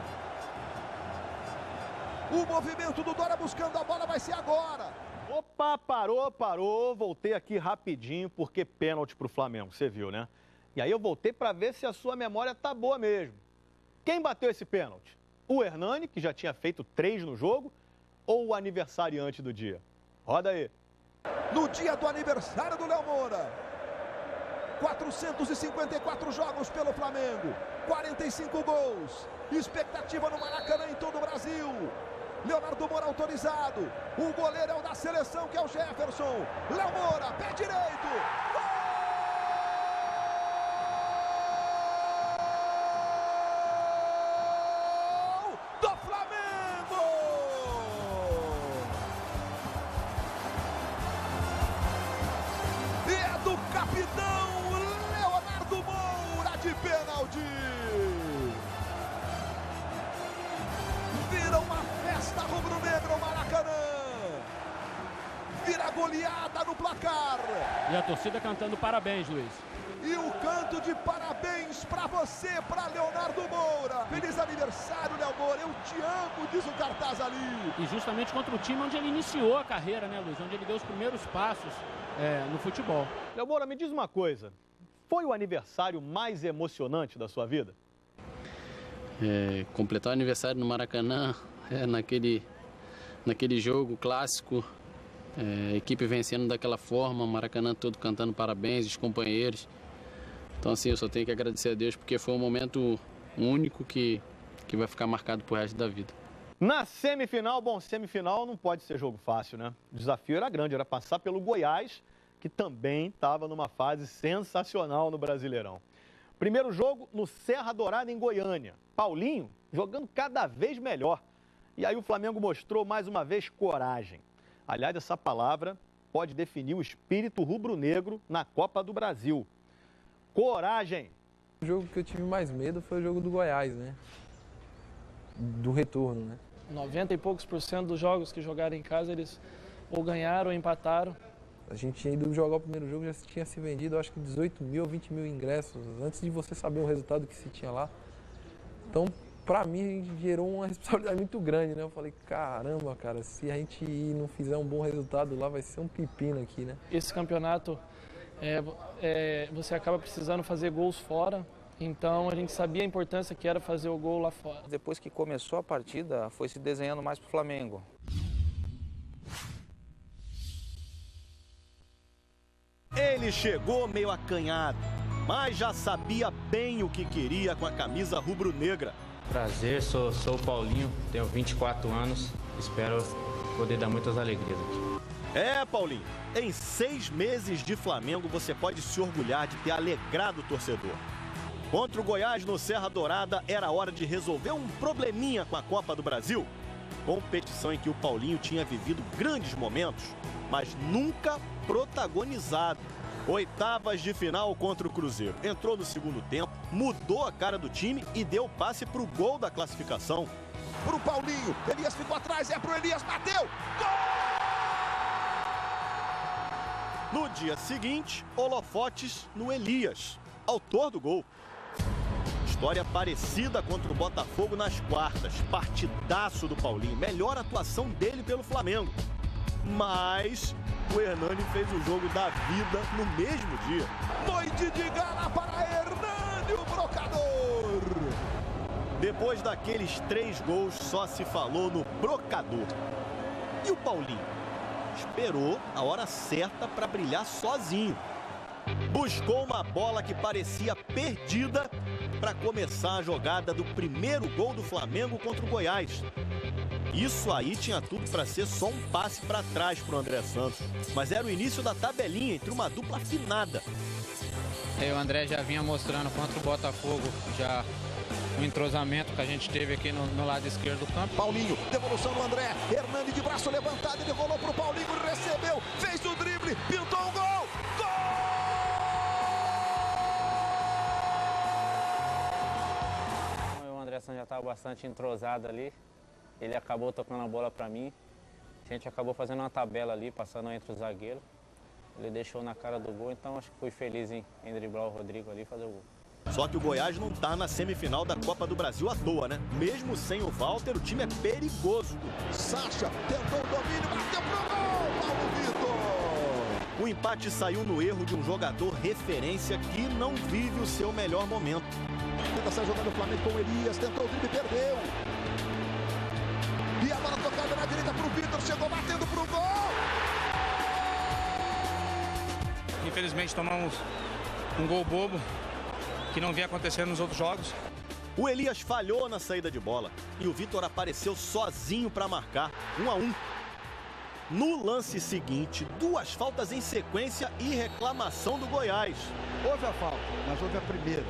S1: O movimento do Dória buscando a bola vai ser agora.
S2: Opa, parou. Voltei aqui rapidinho porque pênalti pro Flamengo, você viu, né? E aí eu voltei para ver se a sua memória tá boa mesmo. Quem bateu esse pênalti? O Hernani, que já tinha feito 3 no jogo, ou o aniversariante do dia? Roda aí.
S1: No dia do aniversário do Léo Moura. 454 jogos pelo Flamengo, 45 gols, expectativa no Maracanã em todo o Brasil. Leonardo Moura autorizado, o goleiro é o da seleção, que é o Jefferson. Léo Moura, pé direito, gol do Flamengo! E é do capitão de pênalti. Vira uma festa rubro-negra o Maracanã. Vira goleada no placar.
S11: E a torcida cantando parabéns, Luiz.
S1: E o canto de parabéns para você, para Leonardo Moura. Feliz aniversário, Léo Moura. Eu te amo, diz o cartaz ali.
S11: E justamente contra o time onde ele iniciou a carreira, né, Luiz? Onde ele deu os primeiros passos no futebol.
S2: Léo Moura, me diz uma coisa. Foi o aniversário mais emocionante da sua vida?
S5: Completar o aniversário no Maracanã, naquele jogo clássico, a equipe vencendo daquela forma, o Maracanã todo cantando parabéns, os companheiros. Então, assim, eu só tenho que agradecer a Deus porque foi um momento único que vai ficar marcado pro resto da vida.
S2: Na semifinal, semifinal não pode ser jogo fácil, né? O desafio era grande, era passar pelo Goiás, que também estava numa fase sensacional no Brasileirão. Primeiro jogo no Serra Dourada, em Goiânia. Paulinho jogando cada vez melhor. E aí o Flamengo mostrou mais uma vez coragem. Aliás, essa palavra pode definir o espírito rubro-negro na Copa do Brasil. Coragem!
S8: O jogo que eu tive mais medo foi o jogo do Goiás, né? Do retorno, né?
S13: 90 e poucos % dos jogos que jogaram em casa, eles ou ganharam ou empataram.
S8: A gente tinha ido jogar o primeiro jogo, já tinha se vendido, acho que 18 mil ou 20 mil ingressos, antes de você saber o resultado que se tinha lá. Então, pra mim, gerou uma responsabilidade muito grande, né? Eu falei, caramba, cara, se a gente não fizer um bom resultado lá, vai ser um pepino aqui, né?
S13: Esse campeonato, você acaba precisando fazer gols fora, então a gente sabia a importância que era fazer o gol lá fora.
S7: Depois que começou a partida, foi se desenhando mais pro Flamengo.
S14: Ele chegou meio acanhado, mas já sabia bem o que queria com a camisa rubro-negra.
S24: Prazer, sou o Paulinho, tenho 24 anos, espero poder dar muitas alegrias aqui.
S14: Paulinho, em 6 meses de Flamengo você pode se orgulhar de ter alegrado o torcedor. Contra o Goiás no Serra Dourada era hora de resolver um probleminha com a Copa do Brasil. Competição em que o Paulinho tinha vivido grandes momentos, mas nunca protagonizado. Oitavas de final contra o Cruzeiro. Entrou no segundo tempo, mudou a cara do time e deu o passe para o gol da classificação.
S1: Pro Paulinho, Elias ficou atrás, pro Elias, bateu! Gol!
S14: No dia seguinte, holofotes no Elias, autor do gol. história parecida contra o Botafogo nas quartas. Partidaço do Paulinho, melhor atuação dele pelo Flamengo. Mas o Hernani fez o jogo da vida no mesmo dia.
S1: Noite de gala para Hernani, o brocador.
S14: Depois daqueles 3 gols, só se falou no brocador. E o Paulinho? Esperou a hora certa para brilhar sozinho. Buscou uma bola que parecia perdida para começar a jogada do primeiro gol do Flamengo contra o Goiás. Isso aí tinha tudo para ser só um passe para trás para o André Santos. Mas era o início da tabelinha entre uma dupla afinada.
S24: O André já vinha mostrando contra o Botafogo, já o entrosamento que a gente teve aqui no lado esquerdo do campo.
S1: Paulinho, devolução do André. Hernani de braço levantado, ele rolou pro Paulinho, recebeu, fez o drible, pintou um gol. Gol!
S15: O André Santos já estava bastante entrosado ali. Ele acabou tocando a bola para mim. A gente acabou fazendo uma tabela ali, passando entre os zagueiros. Ele deixou na cara do gol, então acho que fui feliz em driblar o Rodrigo ali e fazer o gol.
S14: Só que o Goiás não tá na semifinal da Copa do Brasil à toa, né? Mesmo sem o Walter, o time é perigoso.
S1: Sacha tentou o domínio, bateu pro gol, Paulo Vitor.
S14: O empate saiu no erro de um jogador referência que não vive o seu melhor momento.
S1: Tenta sair jogando o Flamengo com o Elias, tentou o drible, perdeu. E a bola tocada na direita pro Vitor, chegou batendo pro gol.
S24: Infelizmente tomamos um gol bobo, que não vinha acontecendo nos outros jogos.
S14: O Elias falhou na saída de bola e o Vitor apareceu sozinho para marcar, 1-1. No lance seguinte, 2 faltas em sequência e reclamação do Goiás.
S3: Houve a falta, mas houve a primeira.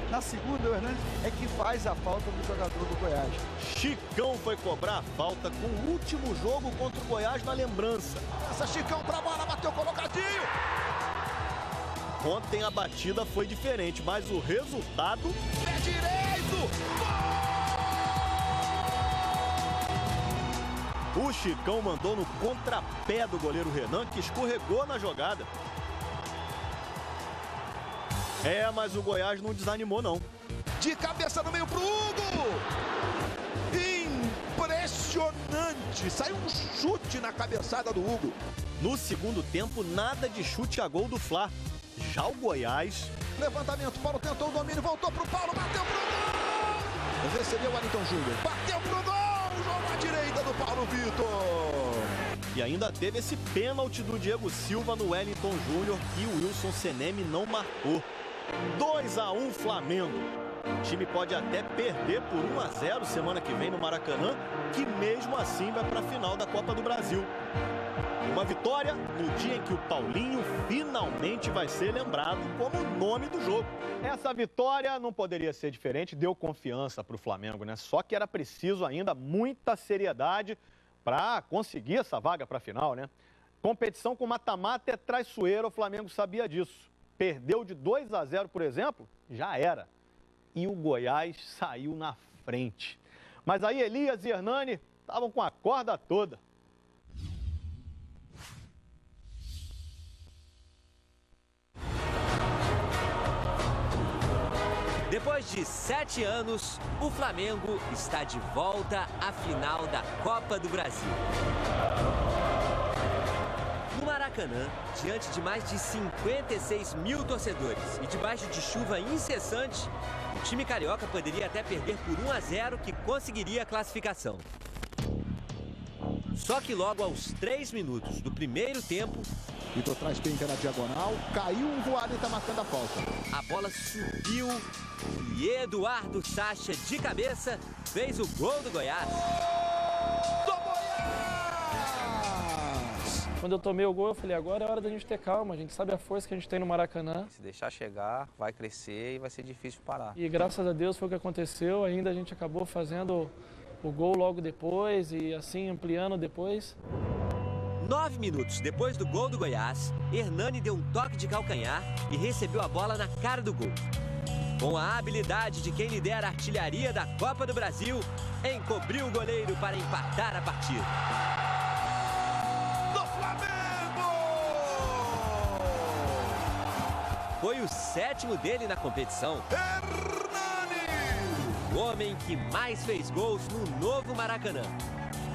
S3: Na segunda, o Hernani é que faz a falta do jogador do Goiás.
S14: Chicão foi cobrar a falta com o último jogo contra o Goiás na lembrança.
S1: Essa Chicão pra bola, bateu colocadinho.
S14: Ontem a batida foi diferente, mas o resultado...
S1: Pé direito!
S14: Gol! O Chicão mandou no contrapé do goleiro Renan, que escorregou na jogada. Mas o Goiás não desanimou, não.
S1: De cabeça no meio pro Hugo! Impressionante! Saiu um chute na cabeçada do Hugo.
S14: No segundo tempo, nada de chute a gol do Fla. Já o Goiás...
S1: Levantamento, Paulo tentou o domínio, voltou pro Paulo, bateu pro gol! Recebeu o Wellington Júnior, bateu pro gol! Jogo à direita do Paulo Vitor!
S14: E ainda teve esse pênalti do Diego Silva no Wellington Júnior e o Wilson Seneme não marcou. 2-1 Flamengo. O time pode até perder por 1-0 semana que vem no Maracanã, que mesmo assim vai para a final da Copa do Brasil. Uma vitória no dia em que o Paulinho finalmente vai ser lembrado como o nome do jogo.
S2: Essa vitória não poderia ser diferente, deu confiança para o Flamengo, né? Só que era preciso ainda muita seriedade para conseguir essa vaga para a final, né? Competição com mata-mata é traiçoeira, o Flamengo sabia disso. Perdeu de 2-0, por exemplo, já era. E o Goiás saiu na frente. Mas aí Elias e Hernani estavam com a corda toda.
S10: Depois de 7 anos, o Flamengo está de volta à final da Copa do Brasil. No Maracanã, diante de mais de 56 mil torcedores e debaixo de chuva incessante, o time carioca poderia até perder por 1-0, que conseguiria a classificação. Só que logo aos 3 minutos do primeiro tempo...
S1: Vitor traz pinta na diagonal, caiu um voado e tá marcando a falta.
S10: A bola subiu e Eduardo Sacha, de cabeça, fez o gol do Goiás.
S13: Quando eu tomei o gol, eu falei, agora é hora da gente ter calma, a gente sabe a força que a gente tem no Maracanã.
S7: Se deixar chegar, vai crescer e vai ser difícil parar.
S13: E graças a Deus foi o que aconteceu, ainda a gente acabou fazendo o gol logo depois e assim ampliando depois.
S10: 9 minutos depois do gol do Goiás, Hernani deu um toque de calcanhar e recebeu a bola na cara do gol. Com a habilidade de quem lidera a artilharia da Copa do Brasil, encobriu o goleiro para empatar a partida.
S1: Do Flamengo!
S10: Foi o 7º dele na competição.
S1: Hernani!
S10: o homem que mais fez gols no novo Maracanã.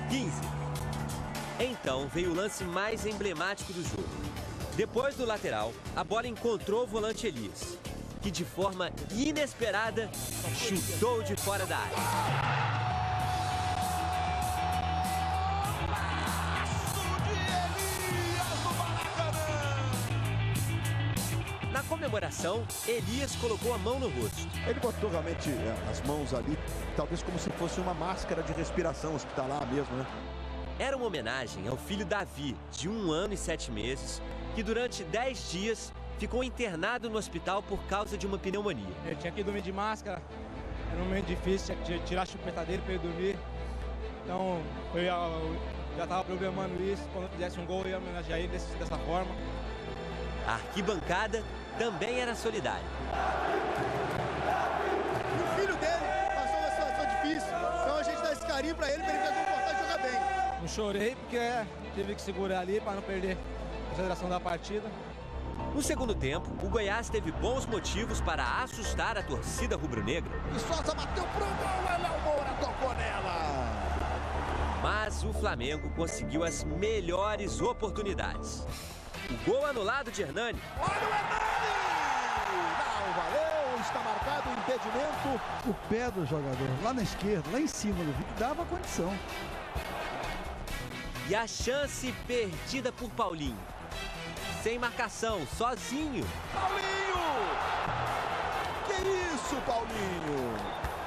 S10: 15. Então veio o lance mais emblemático do jogo. Depois do lateral, a bola encontrou o volante Elias, que de forma inesperada chutou de fora da área. Na comemoração, Elias colocou a mão no rosto.
S1: Ele botou realmente as mãos ali, talvez como se fosse uma máscara de respiração hospitalar mesmo, né?
S10: Era uma homenagem ao filho Davi, de 1 ano e 7 meses, que durante 10 dias ficou internado no hospital por causa de uma pneumonia.
S16: Ele tinha que dormir de máscara, era um momento difícil, tinha que tirar a chupeta dele para ele dormir. Então, eu já estava problemando isso, quando eu fizesse um gol eu ia homenagear ele dessa forma.
S10: A arquibancada também era solidária.
S17: O filho dele passou uma situação difícil, então a gente dá esse carinho para ele se comportar e jogar bem.
S16: Não chorei porque tive que segurar ali para não perder a consideração da partida.
S10: No segundo tempo, o Goiás teve bons motivos para assustar a torcida rubro-negra.
S1: E Souza bateu pro gol, o Léo Moura tocou nela.
S10: Mas o Flamengo conseguiu as melhores oportunidades. O gol anulado de Hernani.
S1: Olha o Hernani! Não valeu, está marcado o impedimento.
S3: O pé do jogador, lá na esquerda, lá em cima do vídeo, dava condição.
S10: E a chance perdida por Paulinho. Sem marcação, sozinho.
S1: Paulinho! Que isso, Paulinho?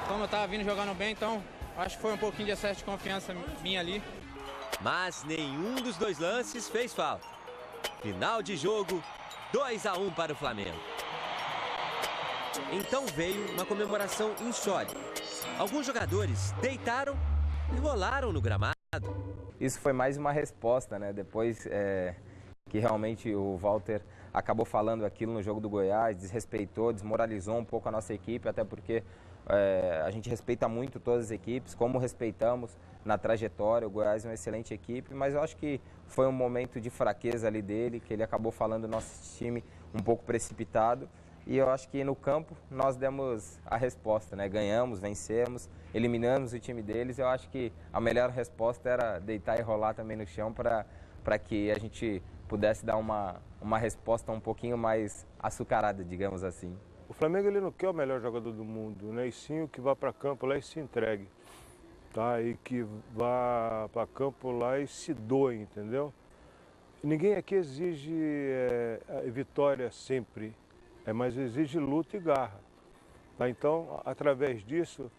S24: Como eu tava vindo jogando bem, então acho que foi um pouquinho de excesso de confiança minha ali.
S10: Mas nenhum dos dois lances fez falta. Final de jogo, 2-1 para o Flamengo. Então veio uma comemoração insólita. Alguns jogadores deitaram e rolaram no gramado.
S18: Isso foi mais uma resposta, né? Depois que realmente o Walter acabou falando aquilo no jogo do Goiás, desrespeitou, desmoralizou um pouco a nossa equipe, até porque a gente respeita muito todas as equipes, como respeitamos na trajetória. O Goiás é uma excelente equipe, mas eu acho que foi um momento de fraqueza ali dele, que ele acabou falando do nosso time um pouco precipitado. E eu acho que no campo nós demos a resposta, né? Ganhamos, vencemos, eliminamos o time deles. Eu acho que a melhor resposta era deitar e rolar também no chão para que a gente pudesse dar uma resposta um pouquinho mais açucarada, digamos assim.
S19: O Flamengo ele não quer o melhor jogador do mundo, né? E sim o que vá para campo lá e se entregue, tá? E que vá para campo lá e se doe, entendeu? Ninguém aqui exige vitória sempre, mas exige luta e garra, tá? Então, através disso,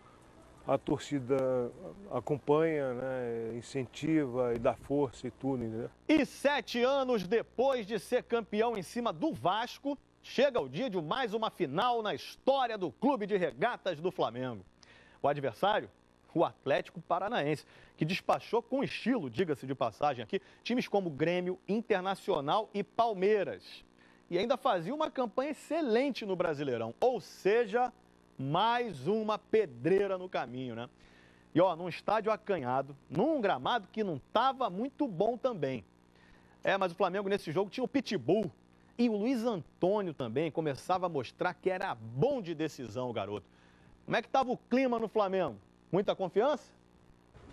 S19: a torcida acompanha, né, incentiva e dá força e tudo, entendeu?
S2: E 7 anos depois de ser campeão em cima do Vasco, chega o dia de mais uma final na história do Clube de Regatas do Flamengo. O adversário, o Atlético Paranaense, que despachou com estilo, diga-se de passagem aqui, times como Grêmio, Internacional e Palmeiras. E ainda fazia uma campanha excelente no Brasileirão, ou seja, mais uma pedreira no caminho, né? E ó, num estádio acanhado, num gramado que não estava muito bom também. Mas o Flamengo nesse jogo tinha o Pitbull e o Luiz Antônio também começava a mostrar que era bom de decisão o garoto. Como é que estava o clima no Flamengo? Muita confiança?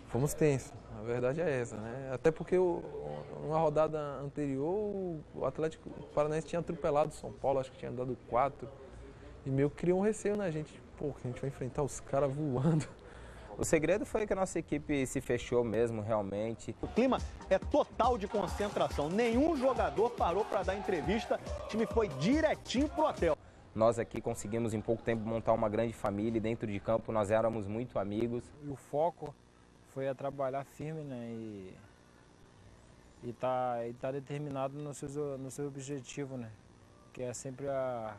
S8: Fomos tensos, a verdade é essa, né? Até porque numa rodada anterior o Atlético Paranaense tinha atropelado o São Paulo, acho que tinha dado 4. E meio que criou um receio na gente. Pô, que a gente vai enfrentar os caras voando.
S18: O segredo foi que a nossa equipe se fechou mesmo, realmente.
S2: O clima é total de concentração. Nenhum jogador parou para dar entrevista. O time foi direitinho pro hotel.
S18: Nós aqui conseguimos em pouco tempo montar uma grande família. E dentro de campo nós éramos muito amigos.
S25: E o foco foi a trabalhar firme, né? E tá determinado no seu objetivo, né? Que é sempre a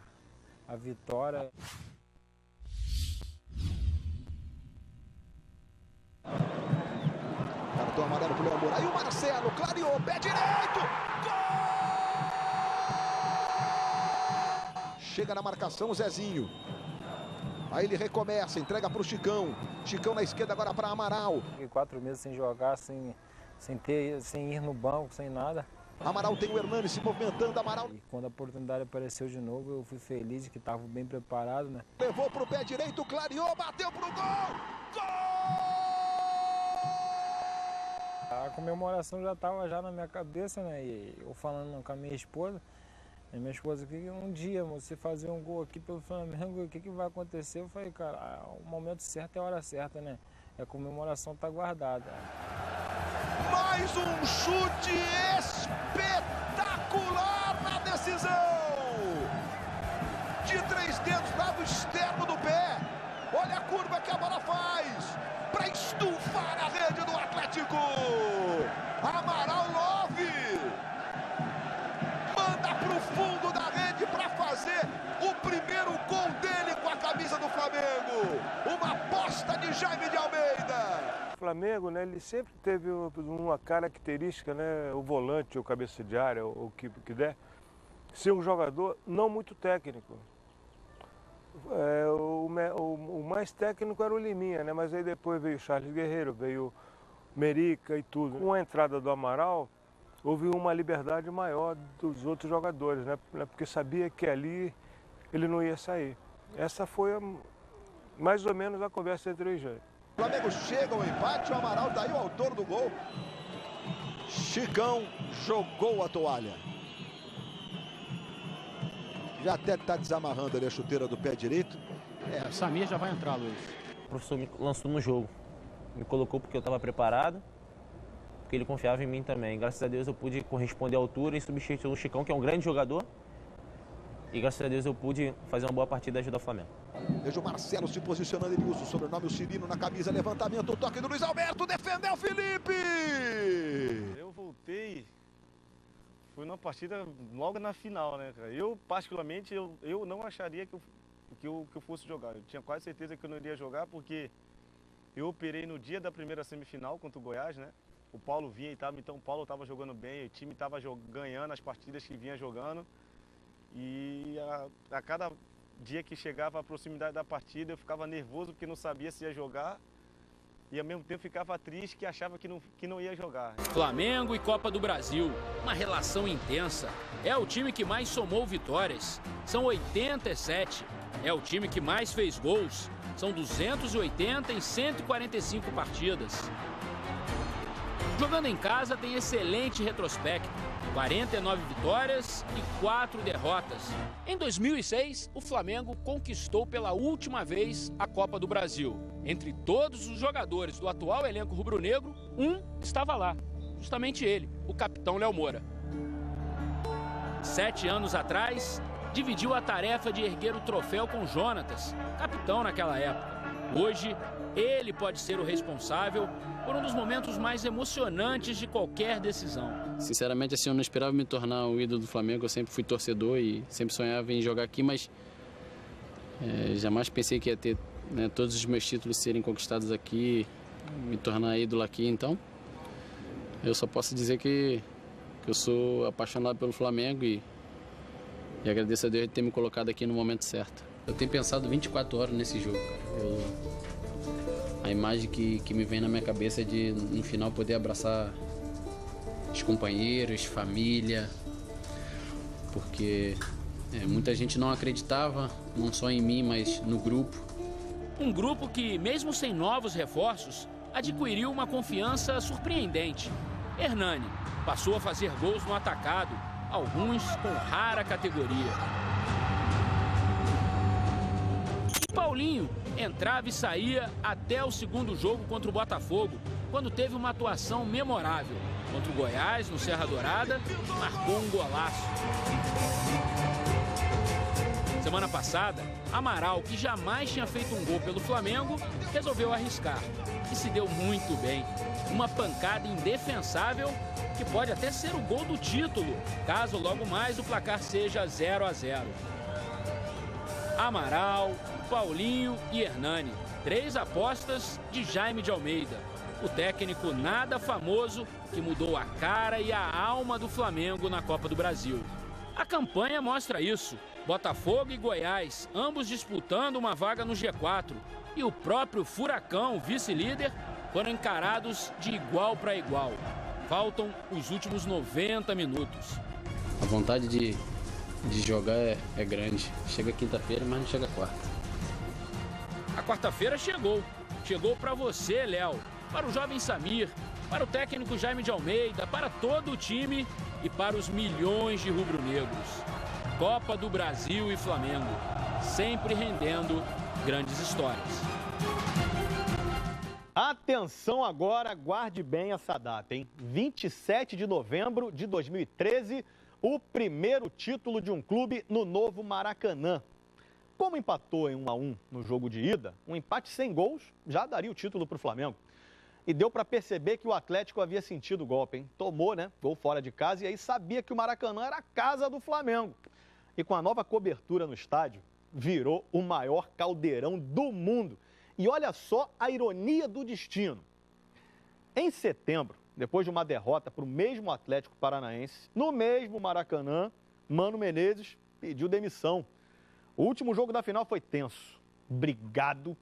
S25: vitória.
S1: Cartão amarelo pro Léo Moura. Aí o Marcelo clareou, pé direito. Gol! Chega na marcação o Zezinho. Aí ele recomeça, entrega pro Chicão. Chicão na esquerda agora para Amaral.
S25: Fiquei 4 meses sem jogar, sem ir no banco, sem nada.
S1: Amaral tem o Hernani se movimentando, Amaral.
S25: E quando a oportunidade apareceu de novo, eu fui feliz que estava bem preparado, né?
S1: Levou pro pé direito, clareou, bateu pro gol!
S25: A comemoração já estava já na minha cabeça, né? E eu falando com a minha esposa aqui, um dia você fazer um gol aqui pelo Flamengo, o que vai acontecer? Eu falei, cara, o momento certo é a hora certa, né? A comemoração tá guardada.
S1: Mais um chute espetacular na decisão! De 3 dedos, lado externo do pé. Olha a curva que a bola faz para estufar a rede do Atlético. Amaral 9 manda pro fundo da rede para fazer o primeiro gol dele com a camisa do Flamengo. Uma aposta de Jaime de Almeida.
S19: O Flamengo, né, ele sempre teve uma característica, né, o volante, o cabeça de área, o que der, ser um jogador não muito técnico. O mais técnico era o Liminha, né, mas aí depois veio o Charles Guerreiro, veio o Merica e tudo. Com a entrada do Amaral, houve uma liberdade maior dos outros jogadores, né, porque sabia que ali ele não ia sair. Essa foi mais ou menos a conversa entre o Jair.
S1: O Flamengo chega ao empate, o Amaral daí o autor do gol. Chicão jogou a toalha. Já até está desamarrando ali a chuteira do pé direito.
S11: O Samir já vai entrar, Luiz.
S9: O professor me lançou no jogo. Me colocou porque eu estava preparado, porque ele confiava em mim também. Graças a Deus eu pude corresponder à altura e substituir o Chicão, que é um grande jogador. E graças a Deus eu pude fazer uma boa partida e ajudar o Flamengo.
S1: Veja o Marcelo se posicionando, ele usa o sobrenome, o Cirino na camisa, levantamento, o toque do Luiz Alberto, defendeu o Felipe!
S2: Eu voltei, fui numa partida logo na final, né, cara? Eu, particularmente, eu não acharia que eu fosse jogar. Eu tinha quase certeza que eu não iria jogar, porque eu operei no dia da primeira semifinal contra o Goiás, né? O Paulo vinha e tava, então o Paulo estava jogando bem, o time estava ganhando as partidas que vinha jogando. E a cada dia que chegava a proximidade da partida, eu ficava nervoso porque não sabia se ia jogar. E ao mesmo tempo ficava triste que achava que não ia jogar.
S11: Flamengo e Copa do Brasil, uma relação intensa. É o time que mais somou vitórias, são 87. É o time que mais fez gols, são 280 em 145 partidas. Jogando em casa tem excelente retrospecto, 49 vitórias e 4 derrotas. Em 2006, o Flamengo conquistou pela última vez a Copa do Brasil. Entre todos os jogadores do atual elenco rubro-negro, um estava lá, justamente ele, o capitão Léo Moura. 7 anos atrás, dividiu a tarefa de erguer o troféu com Jonatas, capitão naquela época. Hoje, ele pode ser o responsável por um dos momentos mais emocionantes de qualquer decisão.
S5: Sinceramente, assim, eu não esperava me tornar o ídolo do Flamengo. Eu sempre fui torcedor e sempre sonhava em jogar aqui, mas jamais pensei que ia ter, né, todos os meus títulos serem conquistados aqui, me tornar ídolo aqui. Então, eu só posso dizer que eu sou apaixonado pelo Flamengo e agradeço a Deus de ter me colocado aqui no momento certo. Eu tenho pensado 24 horas nesse jogo, cara. A imagem que me vem na minha cabeça é de, no final, poder abraçar os companheiros, família, porque muita gente não acreditava, não só em mim, mas no grupo.
S11: Um grupo que, mesmo sem novos reforços, adquiriu uma confiança surpreendente. Hernani passou a fazer gols no atacado, alguns com rara categoria. Paulinho entrava e saía até o segundo jogo contra o Botafogo, quando teve uma atuação memorável. Contra o Goiás, no Serra Dourada, marcou um golaço. Semana passada, Amaral, que jamais tinha feito um gol pelo Flamengo, resolveu arriscar. E se deu muito bem. Uma pancada indefensável que pode até ser o gol do título, caso logo mais o placar seja 0-0. Amaral, Paulinho e Hernani, 3 apostas de Jaime de Almeida. O técnico nada famoso que mudou a cara e a alma do Flamengo na Copa do Brasil. A campanha mostra isso. Botafogo e Goiás, ambos disputando uma vaga no G4. E o próprio Furacão, vice-líder, foram encarados de igual para igual. Faltam os últimos 90 minutos.
S5: A vontade de jogar é grande. Chega quinta-feira, mas não chega quarta.
S11: A quarta-feira chegou. Chegou para você, Léo, para o jovem Samir, para o técnico Jaime de Almeida, para todo o time e para os milhões de rubro-negros. Copa do Brasil e Flamengo, sempre rendendo grandes histórias.
S14: Atenção agora, guarde bem essa data, hein? 27 de novembro de 2013, o primeiro título de um clube no novo Maracanã. Como empatou em 1-1 no jogo de ida, um empate sem gols já daria o título para o Flamengo. E deu para perceber que o Atlético havia sentido o golpe, hein? Tomou, né? Gol fora de casa e aí sabia que o Maracanã era a casa do Flamengo. E com a nova cobertura no estádio, virou o maior caldeirão do mundo. E olha só a ironia do destino. Em setembro, depois de uma derrota para o mesmo Atlético Paranaense, no mesmo Maracanã, Mano Menezes pediu demissão. O último jogo da final foi tenso, brigado,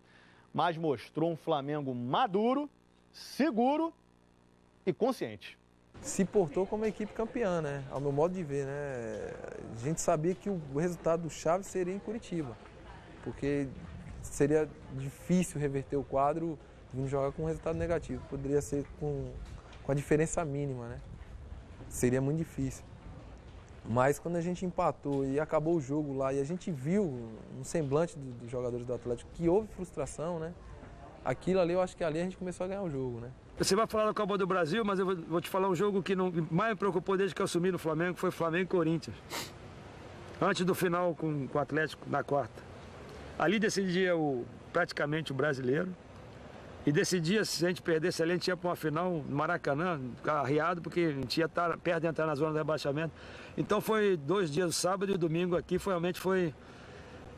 S14: mas mostrou um Flamengo maduro, seguro e consciente.
S8: Se portou como uma equipe campeã, né? Ao meu modo de ver, né? A gente sabia que o resultado do Chaves seria em Curitiba, porque seria difícil reverter o quadro vindo jogar com um resultado negativo. Poderia ser com a diferença mínima, né? Seria muito difícil. Mas quando a gente empatou e acabou o jogo lá e a gente viu no semblante dos jogadores do Atlético que houve frustração, né? Aquilo ali, eu acho que ali a gente começou a ganhar o jogo, né?
S4: Você vai falar da Copa do Brasil, mas eu vou te falar um jogo que mais me preocupou desde que eu assumi no Flamengo, foi Flamengo e Corinthians. Antes do final com o Atlético, na quarta. Ali decidia praticamente o brasileiro. E decidia se a gente perdesse ali, a gente ia para uma final no Maracanã, arriado, porque a gente ia estar perto de entrar na zona do rebaixamento. Então foi 2 dias, o sábado e o domingo aqui, realmente foi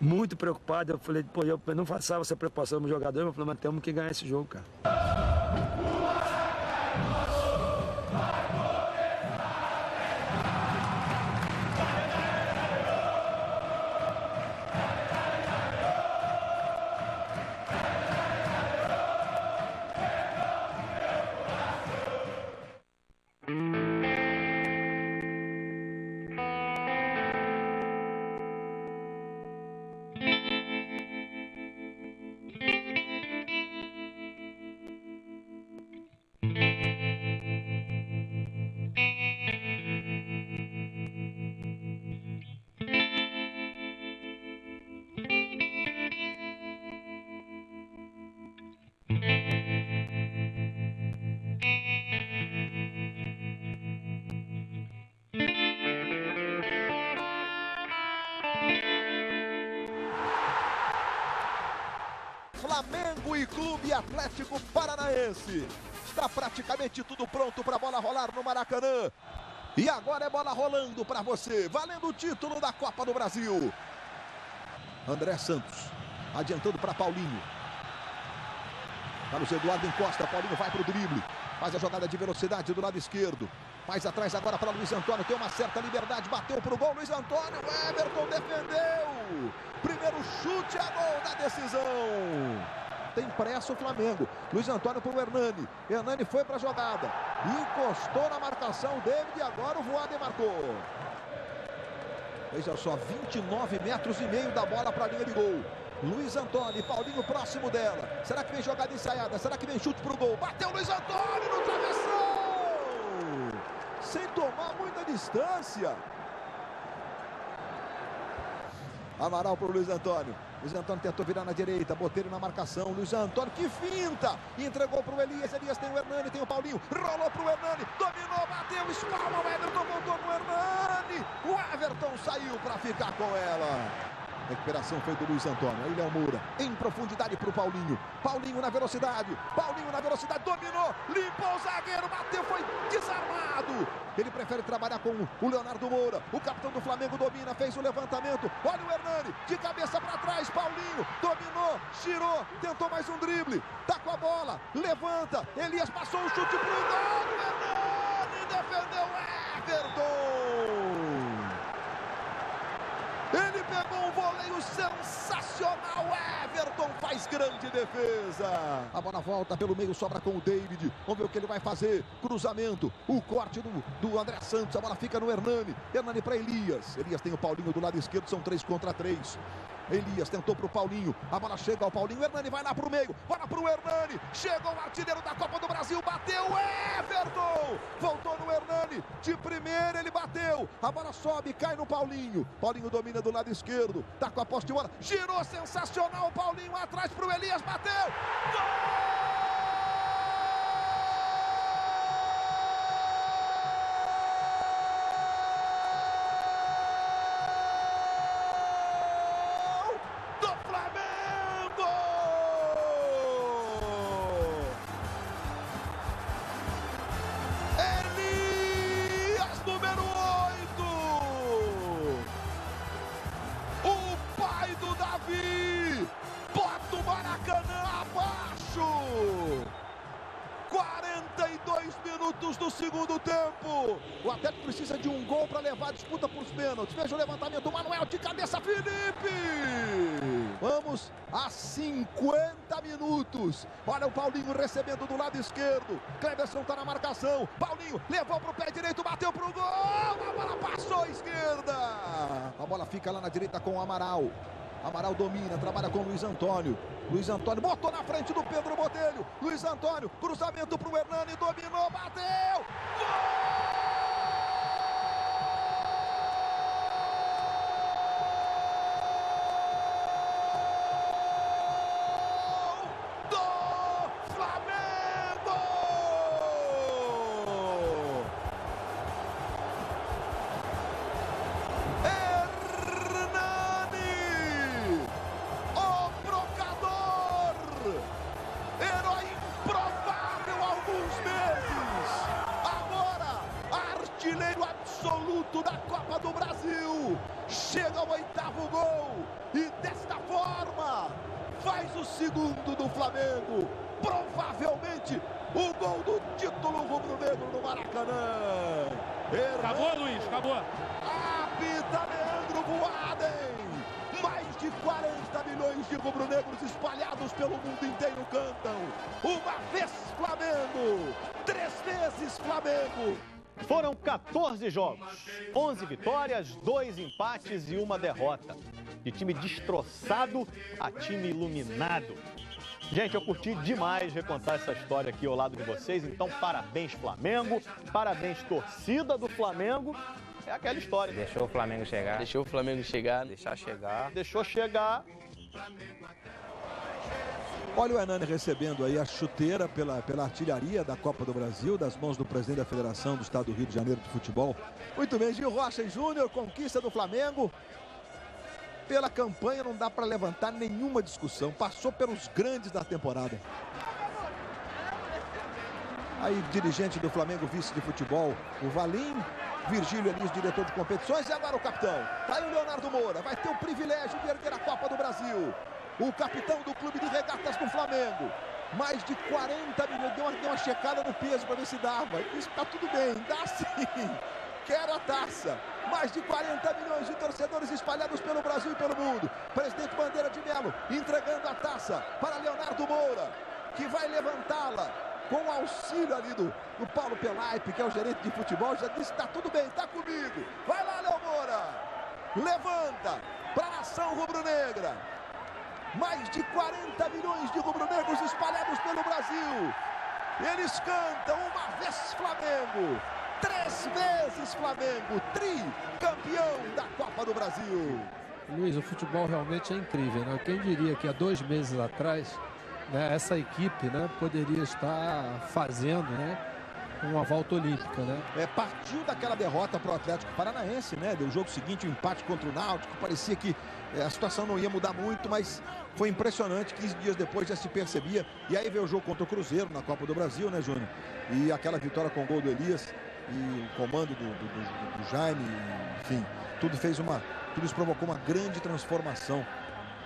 S4: muito preocupado. Eu falei, pô, eu não passava essa preocupação no jogador, eu falei, mas temos que ganhar esse jogo, cara.
S1: Flamengo e Clube Atlético Paranaense. Está praticamente tudo pronto para a bola rolar no Maracanã. E agora é bola rolando para você, valendo o título da Copa do Brasil. André Santos, adiantando para Paulinho. Carlos Eduardo encosta, Paulinho vai para o drible. Faz a jogada de velocidade do lado esquerdo. Mais atrás agora para Luiz Antônio, tem uma certa liberdade, bateu para o gol, Luiz Antônio, Everton defendeu. Primeiro chute a gol da decisão. Tem pressa o Flamengo. Luiz Antônio para o Hernani. Hernani foi para a jogada. Encostou na marcação dele e agora o Voaden marcou. Veja só, 29,5 metros da bola para a linha de gol. Luiz Antônio e Paulinho próximo dela. Será que vem jogada ensaiada? Será que vem chute para o gol? Bateu Luiz Antônio no travessão! Sem tomar muita distância. Amaral para o Luiz Antônio. Luiz Antônio tentou virar na direita, Botelho na marcação. Luiz Antônio, que finta! Entregou para o Elias. Elias tem o Hernani, tem o Paulinho. Rolou para o Hernani, dominou, bateu, espalma. O Everton voltou com o Hernani. O Everton saiu para ficar com ela. A recuperação foi do Luiz Antônio. Aí Léo Moura, em profundidade para o Paulinho. Paulinho na velocidade, dominou, limpou o zagueiro, bateu, foi desarmado. Ele prefere trabalhar com o Leonardo Moura. O capitão do Flamengo domina, fez o levantamento. Olha o Hernani, de cabeça para trás, Paulinho, dominou, girou, tentou mais um drible. Tá com a bola, levanta, Elias passou o chute pro gol. Hernani defendeu Everton. Ele Ele pegou um voleio sensacional. Everton faz grande defesa. A bola volta pelo meio, sobra com o David. Vamos ver o que ele vai fazer. Cruzamento. O corte do André Santos. A bola fica no Hernani. Hernani para Elias. Elias tem o Paulinho do lado esquerdo. São 3 contra 3. Elias tentou para o Paulinho. A bola chega ao Paulinho. O Hernani vai lá para o meio. Bola para o Hernani. Chega o artilheiro da Copa do Brasil. Bateu. Everton. Voltou no Hernani. De primeira ele bateu. A bola sobe, cai no Paulinho. Paulinho domina do lado esquerdo. Tá com a posse de bola. Girou sensacional. Paulinho atrás para o Elias. Bateu. Gol! Do segundo tempo. O Atlético precisa de um gol para levar a disputa para os pênaltis. Veja o levantamento do Manuel de cabeça, Felipe. Vamos a 50 minutos. Olha o Paulinho recebendo do lado esquerdo. Cleberson está na marcação. Paulinho levou para o pé direito, bateu para o gol. A bola passou à esquerda. A bola fica lá na direita com o Amaral. Amaral domina, trabalha com o Luiz Antônio. Luiz Antônio botou na frente do Pedro Botelho. Luiz Antônio, cruzamento para o Hernani, dominou, bateu! Gol do Flamengo! Absoluto da Copa do Brasil, chega ao 8º gol e desta forma faz o segundo do Flamengo, provavelmente o gol do título rubro-negro no Maracanã.
S11: Acabou, Luiz, acabou.
S1: Apita Leandro Voaden. Mais de 40 milhões de rubro-negros espalhados pelo mundo inteiro cantam. Uma vez Flamengo, 3 vezes Flamengo.
S14: Foram 14 jogos, 11 vitórias, 2 empates e 1 derrota. De time destroçado a time iluminado. Gente, eu curti demais recontar essa história aqui ao lado de vocês. Então, parabéns Flamengo, parabéns torcida do Flamengo. É aquela história.
S7: Deixou o Flamengo chegar.
S5: Deixou o Flamengo chegar.
S7: Deixar chegar.
S14: Deixou chegar.
S1: Olha o Hernani recebendo aí a chuteira pela artilharia da Copa do Brasil, das mãos do presidente da Federação do Estado do Rio de Janeiro de Futebol. Muito bem, Gil Rocha Júnior, conquista do Flamengo. Pela campanha não dá para levantar nenhuma discussão, passou pelos grandes da temporada. Aí, dirigente do Flamengo, vice de futebol, o Valim, Virgílio Elias, diretor de competições, e agora o capitão. Tá aí o Leonardo Moura, vai ter o privilégio de erguer a Copa do Brasil. O capitão do clube de regatas do Flamengo. Mais de 40 milhões. Deu uma checada no peso para ver se dava. Isso tá tudo bem, dá sim. Quero a taça. Mais de 40 milhões de torcedores espalhados pelo Brasil e pelo mundo. Presidente Bandeira de Melo entregando a taça para Leonardo Moura, que vai levantá-la com o auxílio ali do Paulo Pelaipe, que é o gerente de futebol. Já disse que tá tudo bem, tá comigo. Vai lá, Léo Moura. Levanta para a nação rubro-negra. Mais de 40 milhões de rubro-negros espalhados pelo Brasil. Eles cantam uma vez Flamengo, 3 vezes Flamengo, tricampeão da Copa do Brasil.
S12: Luiz, o futebol realmente é incrível, né? Quem diria que há 2 meses atrás, né, essa equipe, né, poderia estar fazendo, né, uma volta olímpica, né?
S1: Partiu daquela derrota para o Atlético Paranaense, né? Deu o jogo seguinte, um empate contra o Náutico. Parecia que a situação não ia mudar muito, mas foi impressionante. 15 dias depois já se percebia. E aí veio o jogo contra o Cruzeiro na Copa do Brasil, né, Júnior? E aquela vitória com o gol do Elias e o comando do Jaime, enfim, tudo isso provocou uma grande transformação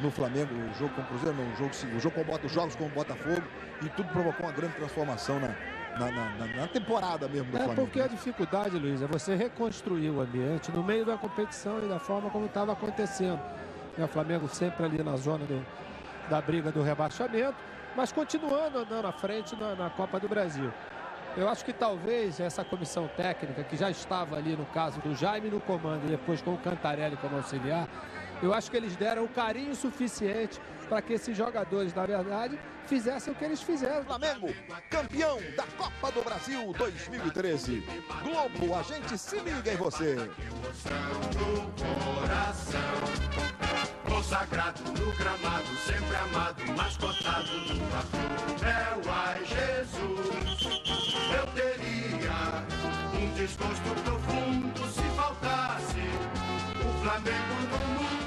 S1: no Flamengo. O jogo com o Cruzeiro, não, os jogos com os jogos com o Botafogo, e tudo provocou uma grande transformação na temporada mesmo do Flamengo.
S12: Porque a dificuldade, Luiz, é você reconstruir o ambiente no meio da competição e da forma como estava acontecendo. O Flamengo sempre ali na zona da briga do rebaixamento, mas continuando andando à frente na Copa do Brasil. Eu acho que talvez essa comissão técnica, que já estava ali no caso do Jaime no comando e depois com o Cantarelli como auxiliar, eu acho que eles deram o carinho suficiente para que esses jogadores, na verdade, fizessem o que eles fizeram.
S1: Flamengo, campeão da Copa do Brasil 2013. Globo, a gente se liga em você.
S6: Consagrado no gramado, sempre amado, mascotado no papel. Ai, Jesus, eu teria um desgosto profundo se faltasse o Flamengo no mundo.